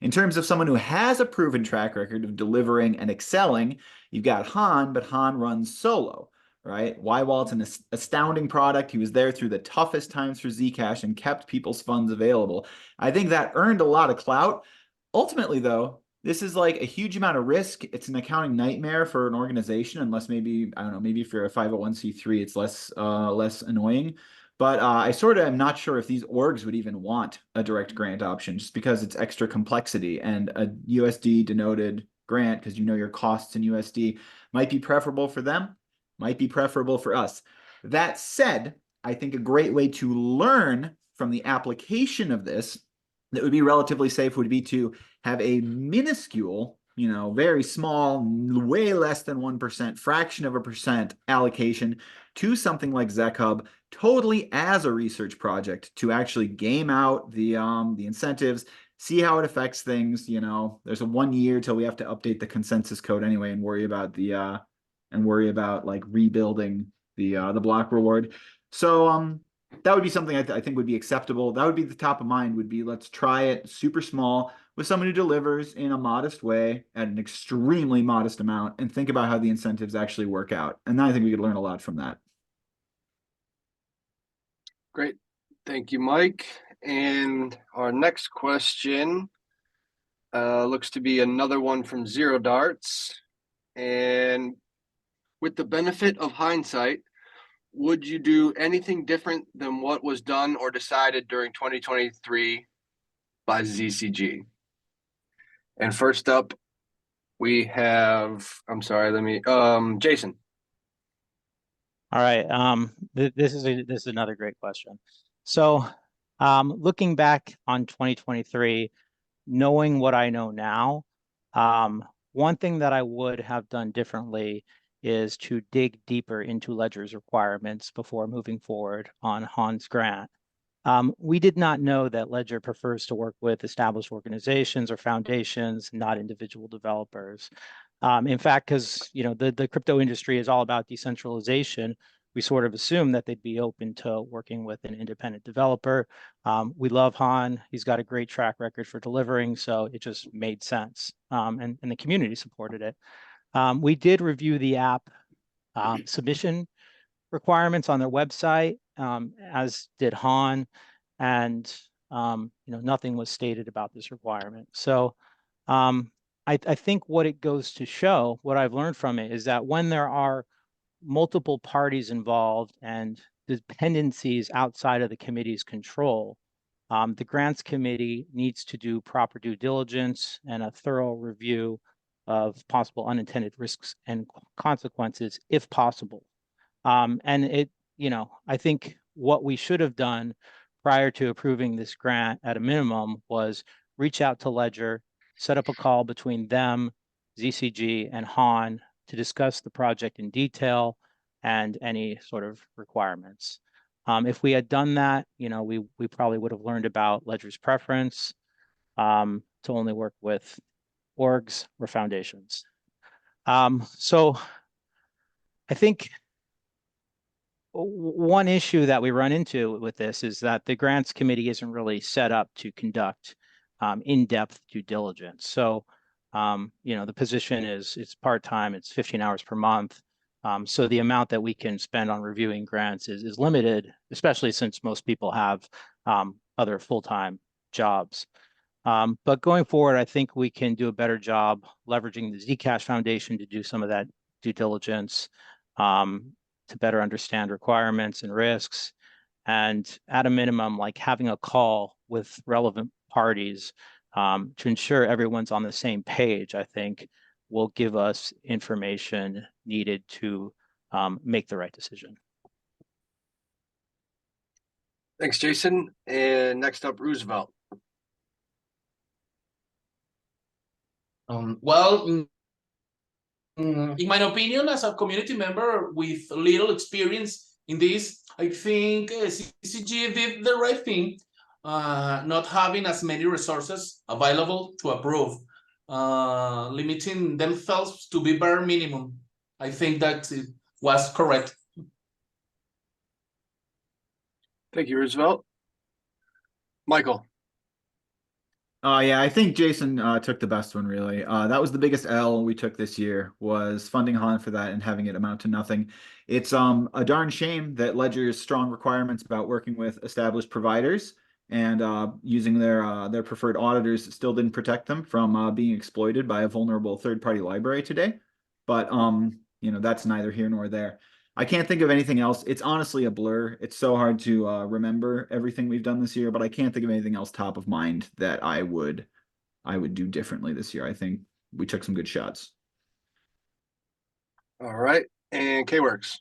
In terms of someone who has a proven track record of delivering and excelling, you've got Han, but Han runs solo, right? Wywalt's an astounding product. He was there through the toughest times for Zcash and kept people's funds available. I think that earned a lot of clout. Ultimately, though, this is a huge amount of risk. It's an accounting nightmare for an organization, unless maybe, I don't know, maybe if you're a 501c3, it's less annoying. But I sort of am not sure if these orgs would even want a direct grant option, just because it's extra complexity, and a USD denoted grant, because your costs in USD, might be preferable for them. might be preferable for us. That said, I think a great way to learn from the application of this that would be relatively safe would be to have a minuscule, very small, way less than 1%, fraction of a percent allocation to something like ZecHub, totally as a research project to actually game out the incentives, see how it affects things. There's a 1 year till we have to update the consensus code anyway and worry about like rebuilding the block reward. So that would be something I think would be acceptable. That would be the top of mind, would be let's try it super small with someone who delivers in a modest way at an extremely modest amount and think about how the incentives actually work out. And I think we could learn a lot from that. Great. Thank you, Mike. And our next question looks to be another one from Zero Darts. And with the benefit of hindsight, would you do anything different than what was done or decided during 2023 by ZCG? And first up, we have, Jason. All right. This is another great question. So, looking back on 2023, knowing what I know now, one thing that I would have done differently is to dig deeper into Ledger's requirements before moving forward on Han's grant. We did not know that Ledger prefers to work with established organizations or foundations, not individual developers. In fact, because the crypto industry is all about decentralization, we sort of assume that they'd be open to working with an independent developer. We love Han. He's got a great track record for delivering, so it just made sense. And the community supported it. We did review the app submission requirements on their website, as did Han, and nothing was stated about this requirement. So I think what it goes to show, what I've learned from it, is that when there are multiple parties involved and dependencies outside of the committee's control, the grants committee needs to do proper due diligence and a thorough review of possible unintended risks and consequences, if possible. And I think what we should have done prior to approving this grant at a minimum was reach out to Ledger, set up a call between them, ZCG, and Han to discuss the project in detail and any sort of requirements. If we had done that, we probably would have learned about Ledger's preference to only work with orgs or foundations. So I think one issue that we run into with this is that the grants committee isn't really set up to conduct in-depth due diligence. So, the position it's part-time, it's 15 hours per month. So the amount that we can spend on reviewing grants is limited, especially since most people have other full-time jobs. But going forward, I think we can do a better job leveraging the Zcash Foundation to do some of that due diligence, to better understand requirements and risks, and at a minimum, like having a call with relevant parties to ensure everyone's on the same page, I think will give us information needed to make the right decision. Thanks, Jason. And next up, Roosevelt. In my opinion, as a community member with little experience in this, I think CCG did the right thing, not having as many resources available to approve, limiting themselves to be bare minimum. I think that it was correct. Thank you, Roosevelt. Michael. Yeah, I think Jason took the best one, really. That was the biggest L we took this year, was funding Han for that and having it amount to nothing. It's a darn shame that Ledger's strong requirements about working with established providers and using their preferred auditors still didn't protect them from being exploited by a vulnerable third-party library today. But that's neither here nor there. I can't think of anything else. It's honestly a blur. It's so hard to remember everything we've done this year, but I can't think of anything else top of mind that I would do differently this year. I think we took some good shots. All right. and K-Works?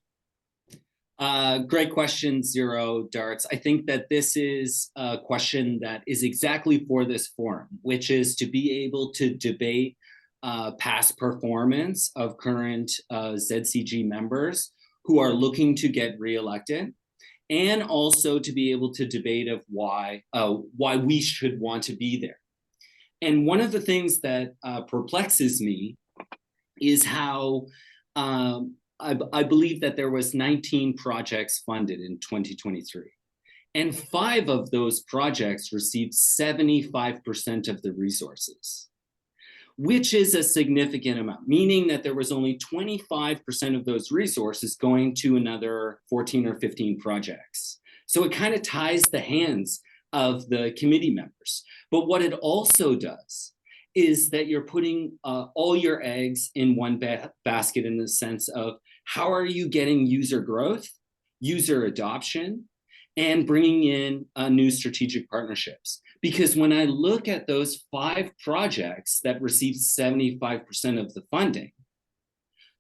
Great question, Zero Darts. I think that this is a question that is exactly for this forum, which is to be able to debate past performance of current ZCG members who are looking to get reelected, and also to be able to debate of why we should want to be there. And one of the things that perplexes me is how I believe that there was 19 projects funded in 2023, and 5 of those projects received 75% of the resources, which is a significant amount, meaning that there was only 25% of those resources going to another 14 or 15 projects. So it kind of ties the hands of the committee members. But what it also does is that you're putting all your eggs in one basket, in the sense of how are you getting user growth, user adoption, and bringing in new strategic partnerships. Because when I look at those 5 projects that received 75% of the funding,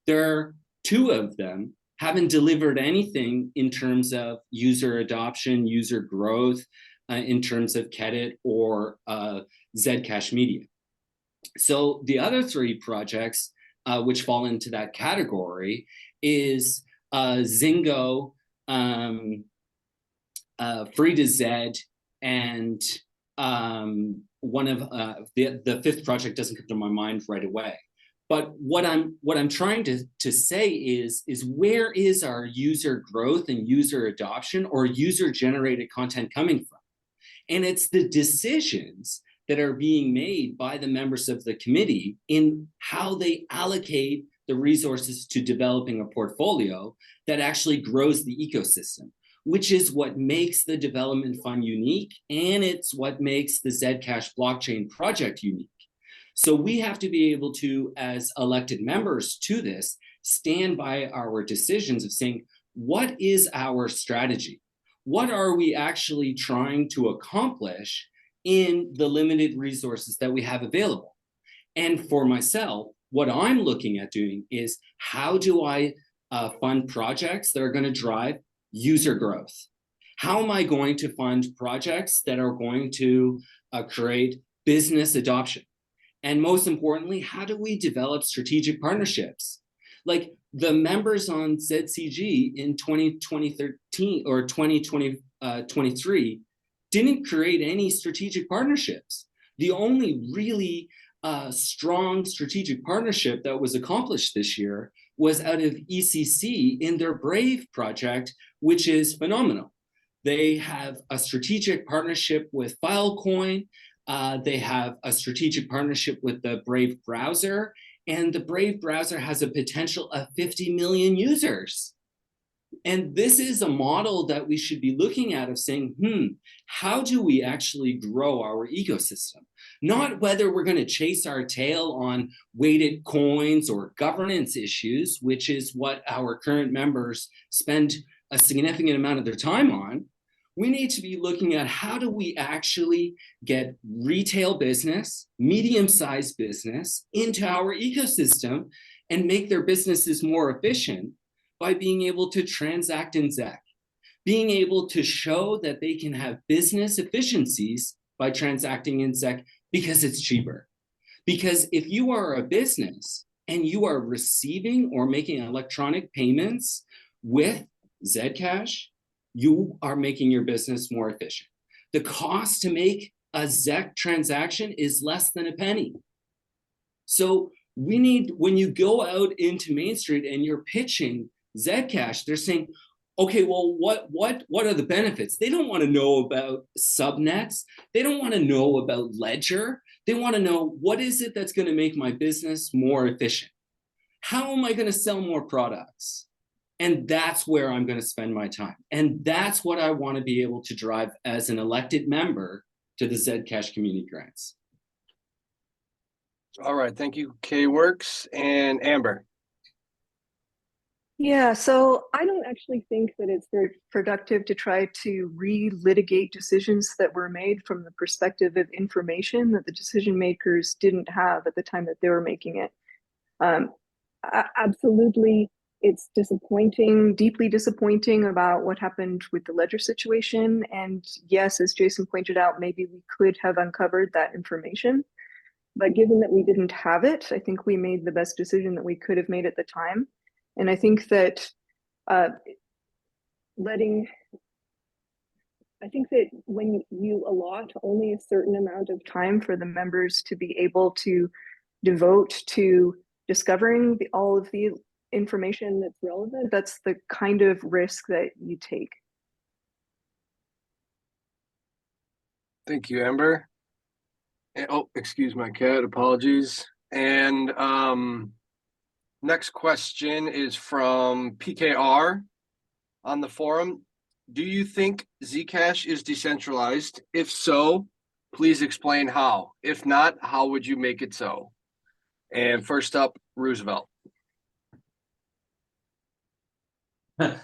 there are 2 of them haven't delivered anything in terms of user adoption, user growth, in terms of Kedit or Zcash Media. So the other 3 projects which fall into that category is Zingo, Free to Z, and one of the 5th project doesn't come to my mind right away. But what I'm trying to say is where is our user growth and user adoption or user generated content coming from? And it's the decisions that are being made by the members of the committee in how they allocate the resources to developing a portfolio that actually grows the ecosystem, which is what makes the development fund unique, and it's what makes the Zcash blockchain project unique. So we have to be able to, as elected members to this, stand by our decisions of saying, what is our strategy? What are we actually trying to accomplish in the limited resources that we have available? And for myself, what I'm looking at doing is, how do I fund projects that are going to drive user growth? How am I going to fund projects that are going to create business adoption? And most importantly, how do we develop strategic partnerships? Like the members on ZCG in 2013 or 2023 didn't create any strategic partnerships. The only really strong strategic partnership that was accomplished this year was out of ECC in their Brave project, which is phenomenal. They have a strategic partnership with Filecoin. They have a strategic partnership with the Brave browser, and the Brave browser has a potential of 50 million users. And this is a model that we should be looking at of saying, how do we actually grow our ecosystem? Not whether we're going to chase our tail on weighted coins or governance issues, which is what our current members spend a significant amount of their time on. We need to be looking at how do we actually get retail business, medium-sized business into our ecosystem and make their businesses more efficient by being able to transact in ZEC, being able to show that they can have business efficiencies by transacting in ZEC because it's cheaper. Because if you are a business and you are receiving or making electronic payments with Zcash, you are making your business more efficient. The cost to make a ZEC transaction is less than a penny. So we need, when you go out into Main Street and you're pitching Zcash, they're saying, okay, well, what are the benefits? They don't want to know about subnets. They don't want to know about Ledger. They want to know, what is it that's going to make my business more efficient? How am I going to sell more products? And that's where I'm going to spend my time. And that's what I want to be able to drive as an elected member to the Zcash Community Grants. All right, thank you, K-Works. And Amber. Yeah, so I don't actually think that it's very productive to try to relitigate decisions that were made from the perspective of information that the decision makers didn't have at the time that they were making it. Absolutely, it's disappointing, deeply disappointing about what happened with the ledger situation. And yes, as Jason pointed out, maybe we could have uncovered that information. But given that we didn't have it, I think we made the best decision that we could have made at the time. And I think that I think that when you allot only a certain amount of time for the members to be able to devote to discovering all of the information that's relevant, that's the kind of risk that you take. Thank you, Amber. Oh, excuse my cat, apologies. And next question is from PKR on the forum. Do you think Zcash is decentralized? If so, please explain how. If not, how would you make it so? And first up, Roosevelt. Oh,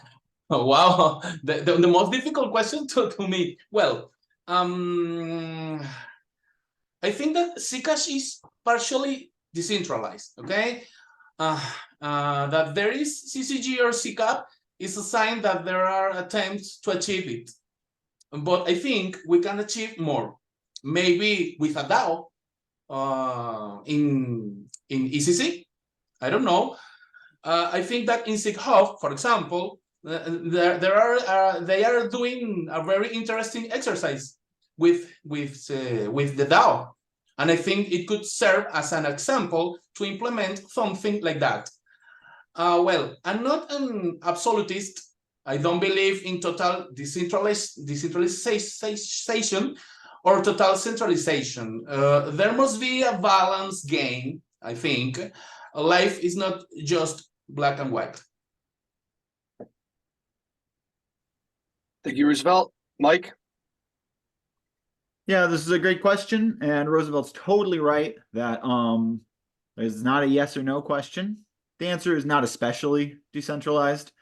wow, the most difficult question to me. Well, I think that Zcash is partially decentralized, okay? That there is CCG or CCAP is a sign that there are attempts to achieve it. But I think we can achieve more. Maybe with a DAO in ECC, I don't know. I think that in SigHub, for example, they are doing a very interesting exercise with the DAO, and I think it could serve as an example to implement something like that. Well, I'm not an absolutist. I don't believe in total decentralization or total centralization. There must be a balance game, I think. Life is not just black and white. Thank you, Roosevelt. Mike? Yeah, this is a great question, and Roosevelt's totally right that it's not a yes or no question. The answer is not especially decentralized.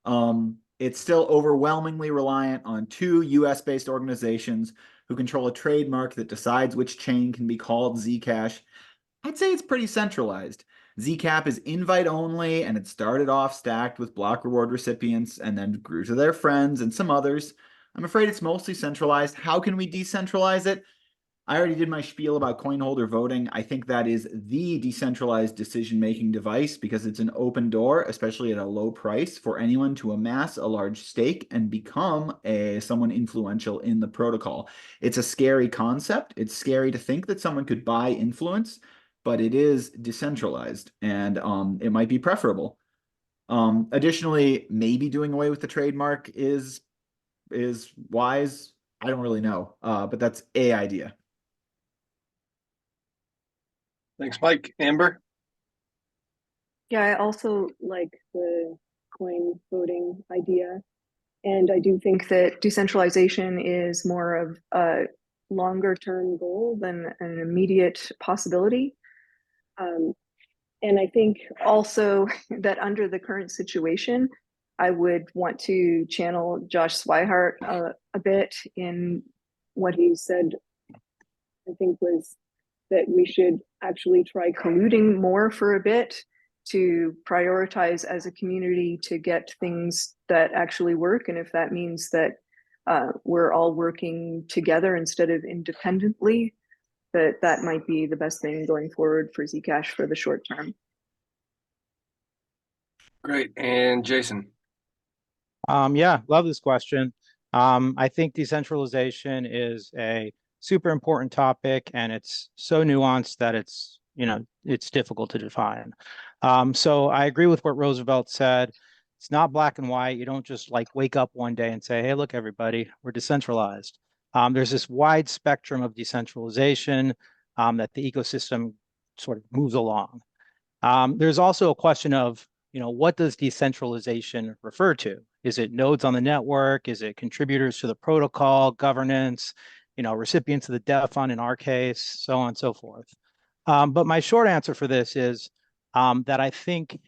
It's still overwhelmingly reliant on two US-based organizations who control a trademark that decides which chain can be called Zcash. I'd say it's pretty centralized. Zcap is invite only, and it started off stacked with block reward recipients and then grew to their friends and some others. I'm afraid it's mostly centralized. How can we decentralize it? I already did my spiel about coin holder voting. I think that is the decentralized decision-making device because it's an open door, especially at a low price, for anyone to amass a large stake and become someone influential in the protocol. It's a scary concept. It's scary to think that someone could buy influence, but it is decentralized, and it might be preferable. Additionally, maybe doing away with the trademark is wise. I don't really know, but that's an idea. Thanks, Mike. Amber? Yeah, I also like the coin voting idea. And I do think that decentralization is more of a longer term goal than an immediate possibility. And I think also that under the current situation, I would want to channel Josh Swihart a bit in what he said, I think was that we should actually try colluding more for a bit to prioritize as a community to get things that actually work. And if that means that we're all working together instead of independently, that might be the best thing going forward for Zcash for the short term. Great. And Jason? Yeah, love this question. I think decentralization is a super important topic, and it's so nuanced that it's difficult to define. So I agree with what Roosevelt said. It's not black and white. You don't just like wake up one day and say, hey, look, everybody, we're decentralized. There's this wide spectrum of decentralization that the ecosystem sort of moves along. There's also a question of, what does decentralization refer to? Is it nodes on the network? Is it contributors to the protocol, governance, recipients of the debt fund in our case, so on and so forth. But my short answer for this is that I think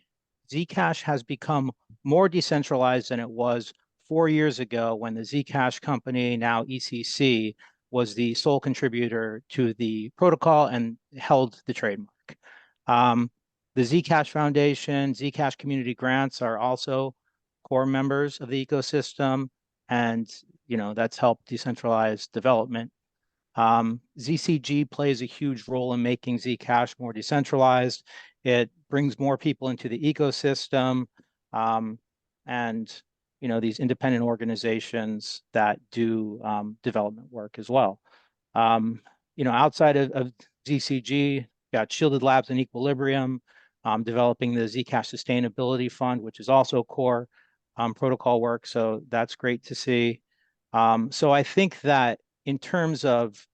Zcash has become more decentralized than it was 4 years ago when the Zcash company, now ECC, was the sole contributor to the protocol and held the trademark. The Zcash Foundation, Zcash Community Grants are also core members of the ecosystem, and that's helped decentralize development. ZCG plays a huge role in making Zcash more decentralized. It brings more people into the ecosystem, and these independent organizations that do development work as well. Outside of ZCG, got Shielded Labs and Equilibrium developing the Zcash Sustainability Fund, which is also core protocol work. So that's great to see. So I think that in terms of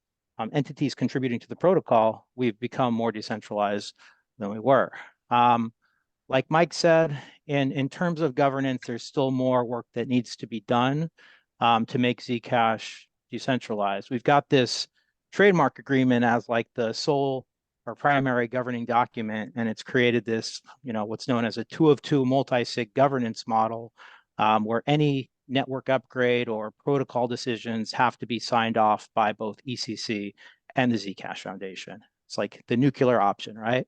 entities contributing to the protocol, we've become more decentralized than we were. Like Mike said, in terms of governance, there's still more work that needs to be done to make Zcash decentralized. We've got this trademark agreement as like the sole or primary governing document, and it's created this, what's known as a 2 of 2 multi-sig governance model, where any network upgrade or protocol decisions have to be signed off by both ECC and the Zcash Foundation. It's like the nuclear option, right?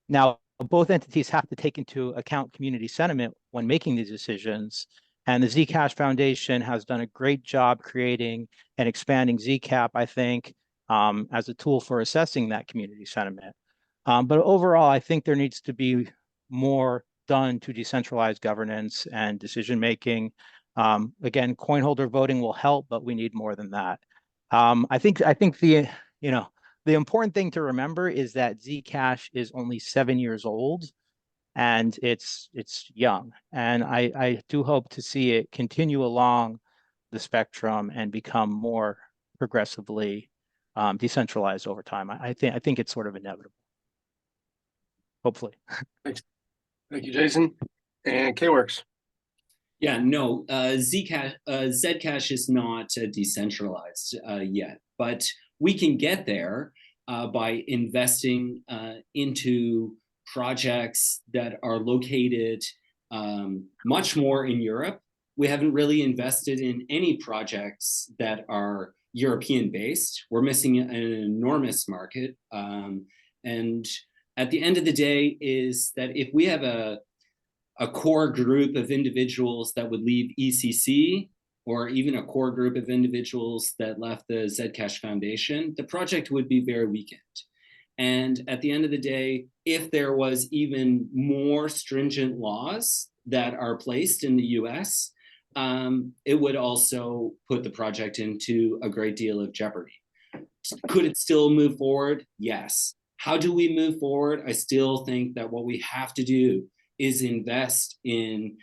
Now, both entities have to take into account community sentiment when making these decisions. And the Zcash Foundation has done a great job creating and expanding Zcap, I think, as a tool for assessing that community sentiment. But overall, I think there needs to be more done to decentralize governance and decision making. Again, coin holder voting will help, but we need more than that. I think the important thing to remember is that Zcash is only 7 years old, and it's young. And I do hope to see it continue along the spectrum and become more progressively decentralized over time. I think it's sort of inevitable. Hopefully. Thanks. Thank you, Jason. And K-Works. Yeah, no, Zcash is not decentralized yet, but we can get there by investing into projects that are located much more in Europe. We haven't really invested in any projects that are European-based. We're missing an enormous market. And at the end of the day is that if we have a core group of individuals that would leave ECC, or even a core group of individuals that left the Zcash Foundation, the project would be very weakened. And at the end of the day, if there was even more stringent laws that are placed in the US, it would also put the project into a great deal of jeopardy. Could it still move forward? Yes. How do we move forward? I still think that what we have to do is invest in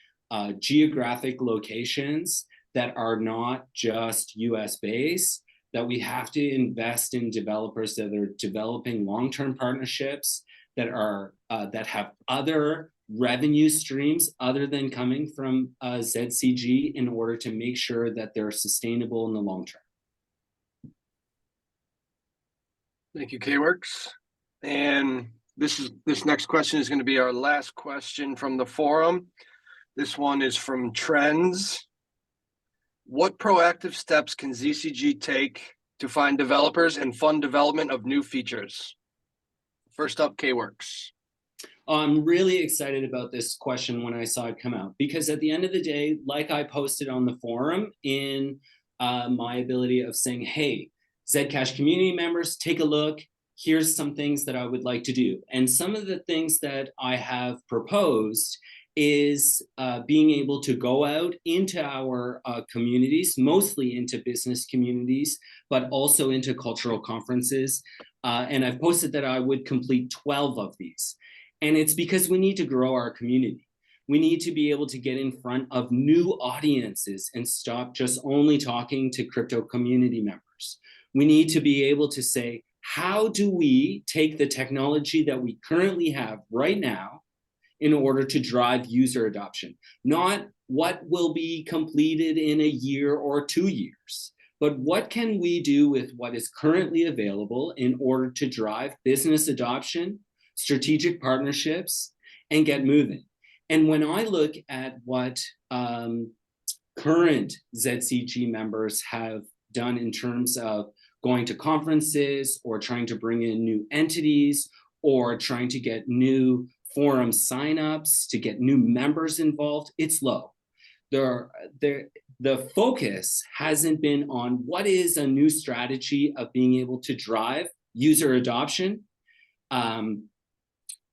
geographic locations that are not just US based, that we have to invest in developers that are developing long-term partnerships that are that have other revenue streams other than coming from ZCG in order to make sure that they're sustainable in the long term. Thank you, K-Works. And this next question is going to be our last question from the forum. This one is from Trends. What proactive steps can ZCG take to find developers and fund development of new features? First up, K-Works. I'm really excited about this question when I saw it come out, because at the end of the day, like I posted on the forum in my ability of saying, hey, Zcash community members, take a look. Here's some things that I would like to do. And some of the things that I have proposed is being able to go out into our communities, mostly into business communities, but also into cultural conferences. And I've posted that I would complete 12 of these. And it's because we need to grow our community. We need to be able to get in front of new audiences and stop just only talking to crypto community members. We need to be able to say, how do we take the technology that we currently have right now in order to drive user adoption? Not what will be completed in a year or 2 years, but what can we do with what is currently available in order to drive business adoption, strategic partnerships, and get moving. And when I look at what current ZCG members have done in terms of going to conferences or trying to bring in new entities or trying to get new forum signups to get new members involved, it's low. The focus hasn't been on what is a new strategy of being able to drive user adoption,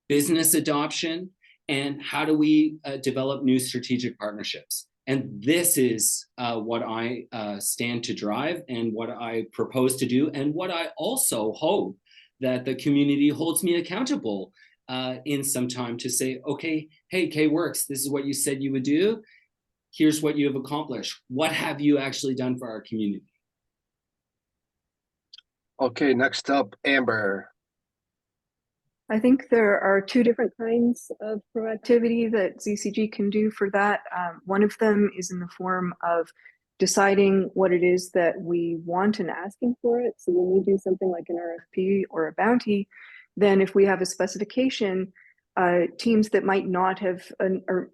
business adoption, and how do we develop new strategic partnerships. And this is what I stand to drive and what I propose to do, and what I also hope that the community holds me accountable in some time to say, okay, hey, K-Works, this is what you said you would do. Here's what you have accomplished. What have you actually done for our community? Okay, next up, Amber. I think there are two different kinds of proactivity that ZCG can do for that. One of them is in the form of deciding what it is that we want and asking for it. So when we do something like an RFP or a bounty, then if we have a specification, teams that might not have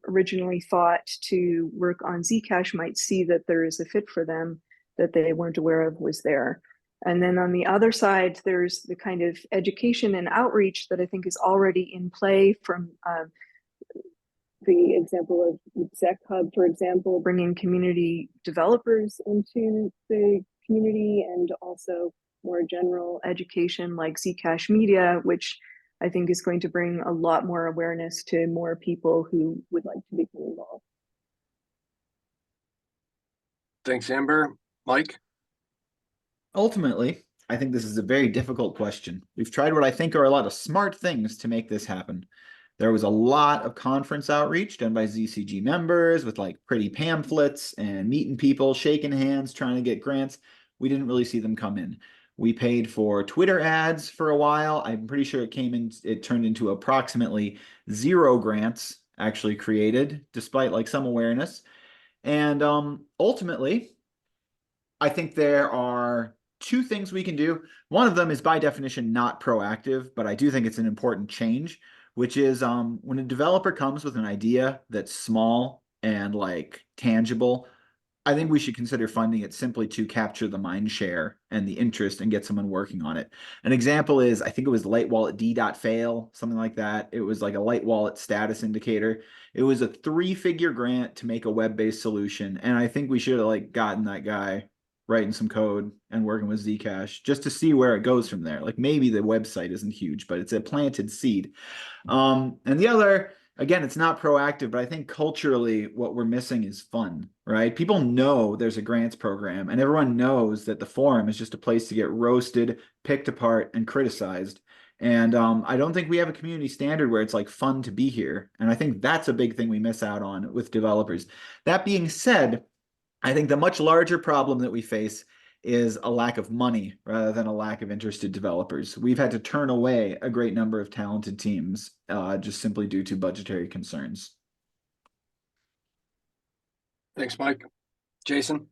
originally thought to work on Zcash might see that there is a fit for them that they weren't aware of was there. And then on the other side, there's the kind of education and outreach that I think is already in play from the example of Zec Hub, for example, bringing community developers into the community, and also more general education like Zcash Media, which I think is going to bring a lot more awareness to more people who would like to become involved. Thanks, Amber. Mike? Ultimately, I think this is a very difficult question. We've tried what I think are a lot of smart things to make this happen. There was a lot of conference outreach done by ZCG members with like pretty pamphlets and meeting people, shaking hands, trying to get grants. We didn't really see them come in. We paid for Twitter ads for a while. I'm pretty sure it turned into approximately 0 grants actually created, despite like some awareness. And ultimately, I think there are 2 things we can do. One of them is by definition not proactive, but I do think it's an important change, which is when a developer comes with an idea that's small and like tangible, I think we should consider funding it simply to capture the mind share and the interest and get someone working on it. An example is, I think it was Light Wallet D.fail, something like that. It was like a Light Wallet status indicator. It was a 3-figure grant to make a web-based solution. And I think we should have like gotten that guy writing some code and working with Zcash just to see where it goes from there. Like maybe the website isn't huge, but it's a planted seed. And the other, again, it's not proactive, but I think culturally what we're missing is fun, right? People know there's a grants program and everyone knows that the forum is just a place to get roasted, picked apart, and criticized. And I don't think we have a community standard where it's like fun to be here. And I think that's a big thing we miss out on with developers. That being said, I think the much larger problem that we face is a lack of money rather than a lack of interested developers. We've had to turn away a great number of talented teams just simply due to budgetary concerns. Thanks, Mike. Jason?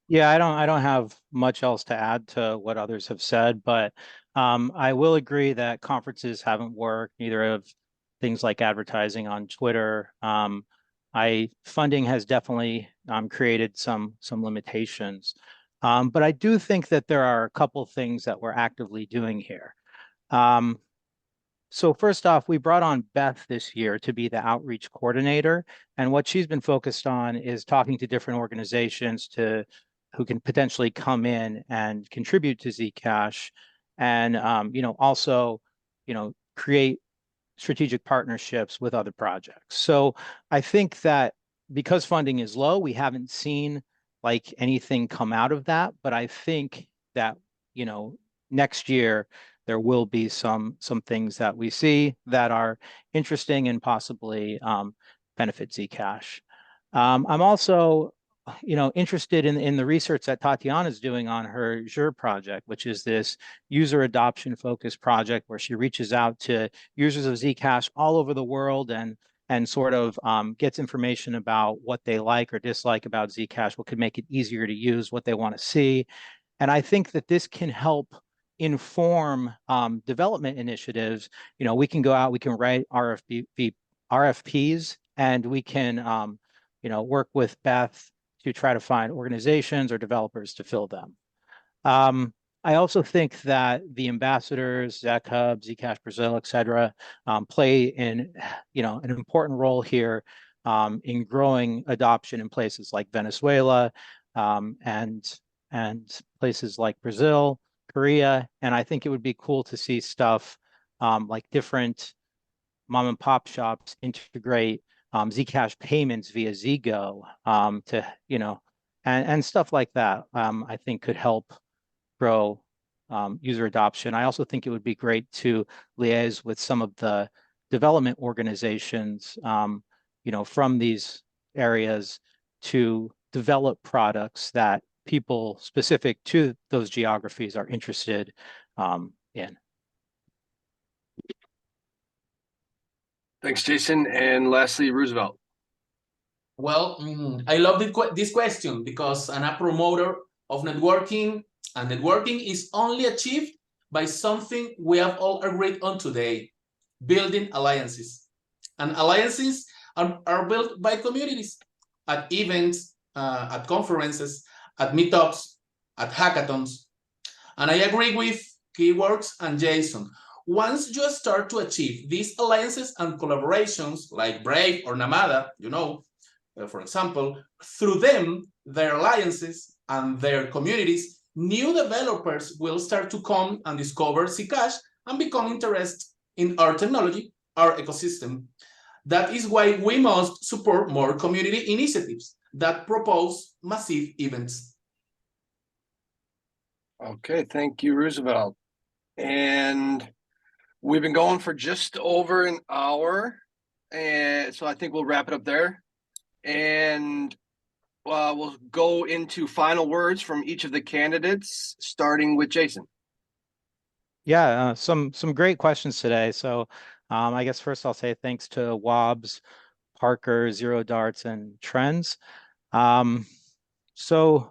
Yeah, I don't have much else to add to what others have said, but I will agree that conferences haven't worked, neither of things like advertising on Twitter. Funding has definitely created some limitations. But I do think that there are a couple things that we're actively doing here. So first off, we brought on Beth this year to be the outreach coordinator. And what she's been focused on is talking to different organizations who can potentially come in and contribute to Zcash and, also, create strategic partnerships with other projects. So I think that because funding is low, we haven't seen like anything come out of that. But I think that, next year, there will be some things that we see that are interesting and possibly benefit Zcash. I'm also, interested in the research that Tatiana is doing on her Jure project, which is this user adoption focused project where she reaches out to users of Zcash all over the world and sort of gets information about what they like or dislike about Zcash, what could make it easier to use, what they want to see. And I think that this can help inform development initiatives. We can go out, we can write RFPs, and we can, work with Beth to try to find organizations or developers to fill them. I also think that the ambassadors, Zach Hub, Zcash Brazil, et cetera, play an important role here in growing adoption in places like Venezuela and places like Brazil, Korea. And I think it would be cool to see stuff like different mom and pop shops integrate Zcash payments via Zgo and stuff like that. I think could help grow user adoption. I also think it would be great to liaise with some of the development organizations, from these areas to develop products that people specific to those geographies are interested in. Thanks, Jason. And lastly, Roosevelt. Well, I love this question because I'm a promoter of networking, and networking is only achieved by something we have all agreed on today, building alliances. And alliances are built by communities at events, at conferences, at meetups, at hackathons. And I agree with Keyworks and Jason. Once you start to achieve these alliances and collaborations like Brave or Namada, for example, through them, their alliances and their communities, new developers will start to come and discover Zcash and become interested in our technology, our ecosystem. That is why we must support more community initiatives that propose massive events. Okay, thank you, Roosevelt. And we've been going for just over an hour, and so I think we'll wrap it up there. And we'll go into final words from each of the candidates, starting with Jason. Yeah, some great questions today. So I guess first I'll say thanks to Wobbs, Parker, Zero Darts, and Trends. So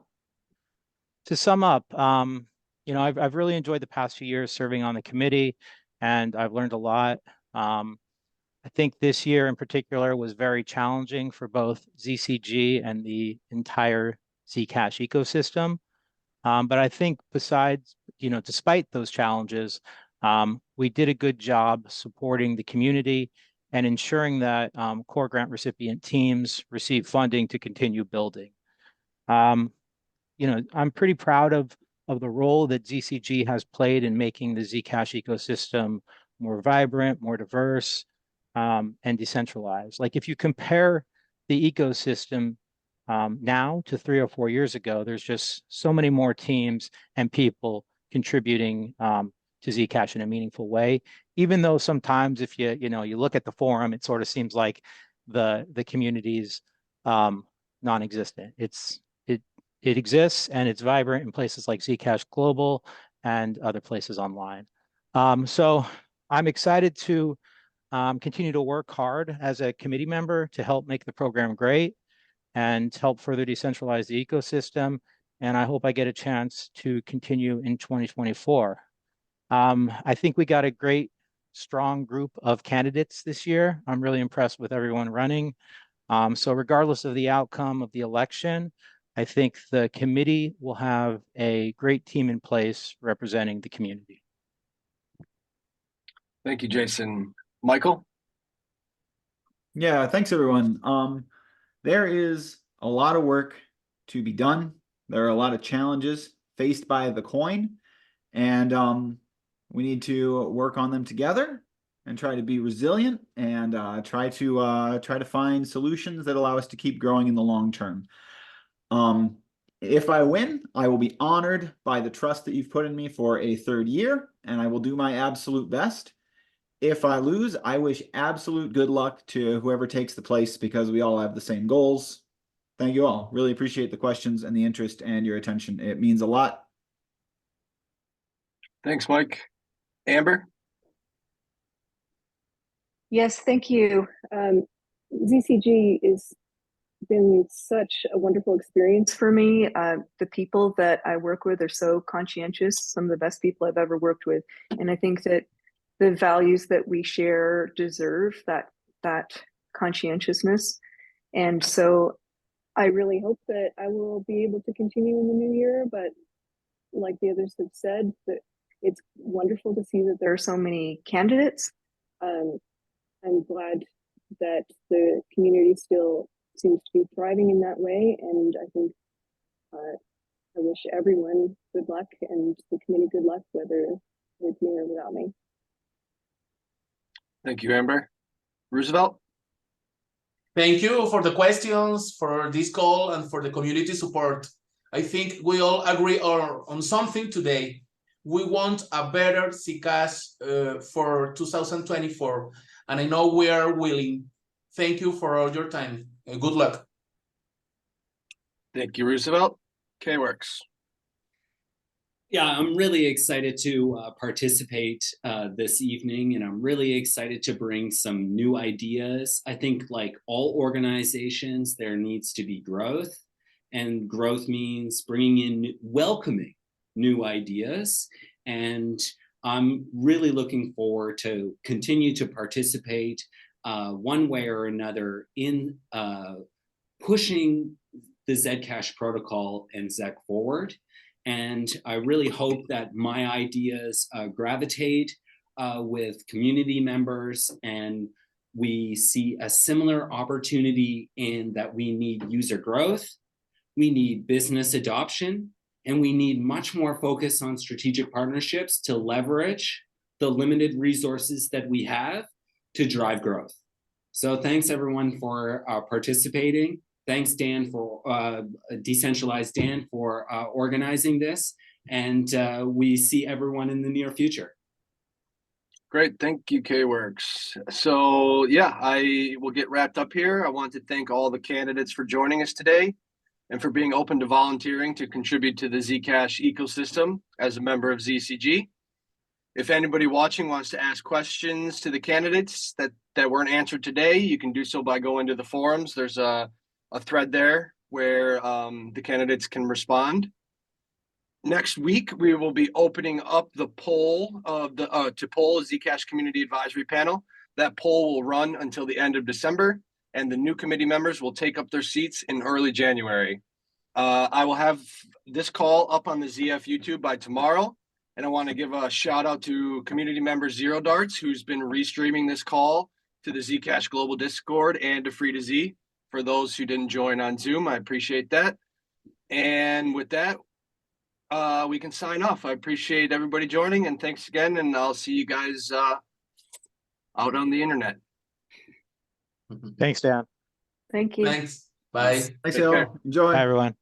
to sum up, I've really enjoyed the past few years serving on the committee, and I've learned a lot. I think this year in particular was very challenging for both ZCG and the entire Zcash ecosystem. But I think despite those challenges, we did a good job supporting the community and ensuring that core grant recipient teams receive funding to continue building. I'm pretty proud of the role that ZCG has played in making the Zcash ecosystem more vibrant, more diverse, and decentralized. Like if you compare the ecosystem now to 3 or 4 years ago, there's just so many more teams and people contributing to Zcash in a meaningful way. Even though sometimes if you look at the forum, it sort of seems like the community's non-existent. It exists and it's vibrant in places like Zcash Global and other places online. So I'm excited to continue to work hard as a committee member to help make the program great and help further decentralize the ecosystem. And I hope I get a chance to continue in 2024. I think we got a great, strong group of candidates this year. I'm really impressed with everyone running. So regardless of the outcome of the election, I think the committee will have a great team in place representing the community. Thank you, Jason. Michael? Yeah, thanks everyone. There is a lot of work to be done. There are a lot of challenges faced by the coin, and we need to work on them together and try to be resilient and try to find solutions that allow us to keep growing in the long term. If I win, I will be honored by the trust that you've put in me for a 3rd year, and I will do my absolute best. If I lose, I wish absolute good luck to whoever takes the place because we all have the same goals. Thank you all. Really appreciate the questions and the interest and your attention. It means a lot. Thanks, Mike. Amber? Yes, thank you. ZCG has been such a wonderful experience for me. The people that I work with are so conscientious, some of the best people I've ever worked with. And I think that the values that we share deserve that conscientiousness. And so I really hope that I will be able to continue in the new year, but like the others have said, that it's wonderful to see that there are so many candidates. I'm glad that the community still seems to be thriving in that way, and I think I wish everyone good luck and the committee good luck, whether with me or without me. Thank you, Amber. Roosevelt? Thank you for the questions, for this call, and for the community support. I think we all agree on something today. We want a better Zcash for 2024, and I know we are willing. Thank you for all your time. Good luck. Thank you, Roosevelt. K-Works. Yeah, I'm really excited to participate this evening, and I'm really excited to bring some new ideas. I think, like all organizations, there needs to be growth, and growth means bringing in, welcoming new ideas. And I'm really looking forward to continue to participate one way or another in pushing the Zcash protocol and Zec forward. And I really hope that my ideas gravitate with community members, and we see a similar opportunity in that we need user growth, we need business adoption, and we need much more focus on strategic partnerships to leverage the limited resources that we have to drive growth. So thanks everyone for participating. Thanks, Dan, for Decentralized Dan, for organizing this. And we see everyone in the near future. Great. Thank you, K-Works. So yeah, I will get wrapped up here. I want to thank all the candidates for joining us today and for being open to volunteering to contribute to the Zcash ecosystem as a member of ZCG. If anybody watching wants to ask questions to the candidates that weren't answered today, you can do so by going to the forums. There's a thread there where the candidates can respond. Next week, we will be opening up the poll of the to poll a Zcash Community Advisory Panel. That poll will run until the end of December, and the new committee members will take up their seats in early January. I will have this call up on the ZF YouTube by tomorrow, and I want to give a shout out to community member Zero Darts, who's been restreaming this call to the Zcash Global Discord and to Free to Z. For those who didn't join on Zoom, I appreciate that. And with that, we can sign off. I appreciate everybody joining, and thanks again, and I'll see you guys out on the internet. Thanks, Dan. Thank you. Thanks. Bye. Thanks, Take care. y'all. Enjoy. Bye, everyone.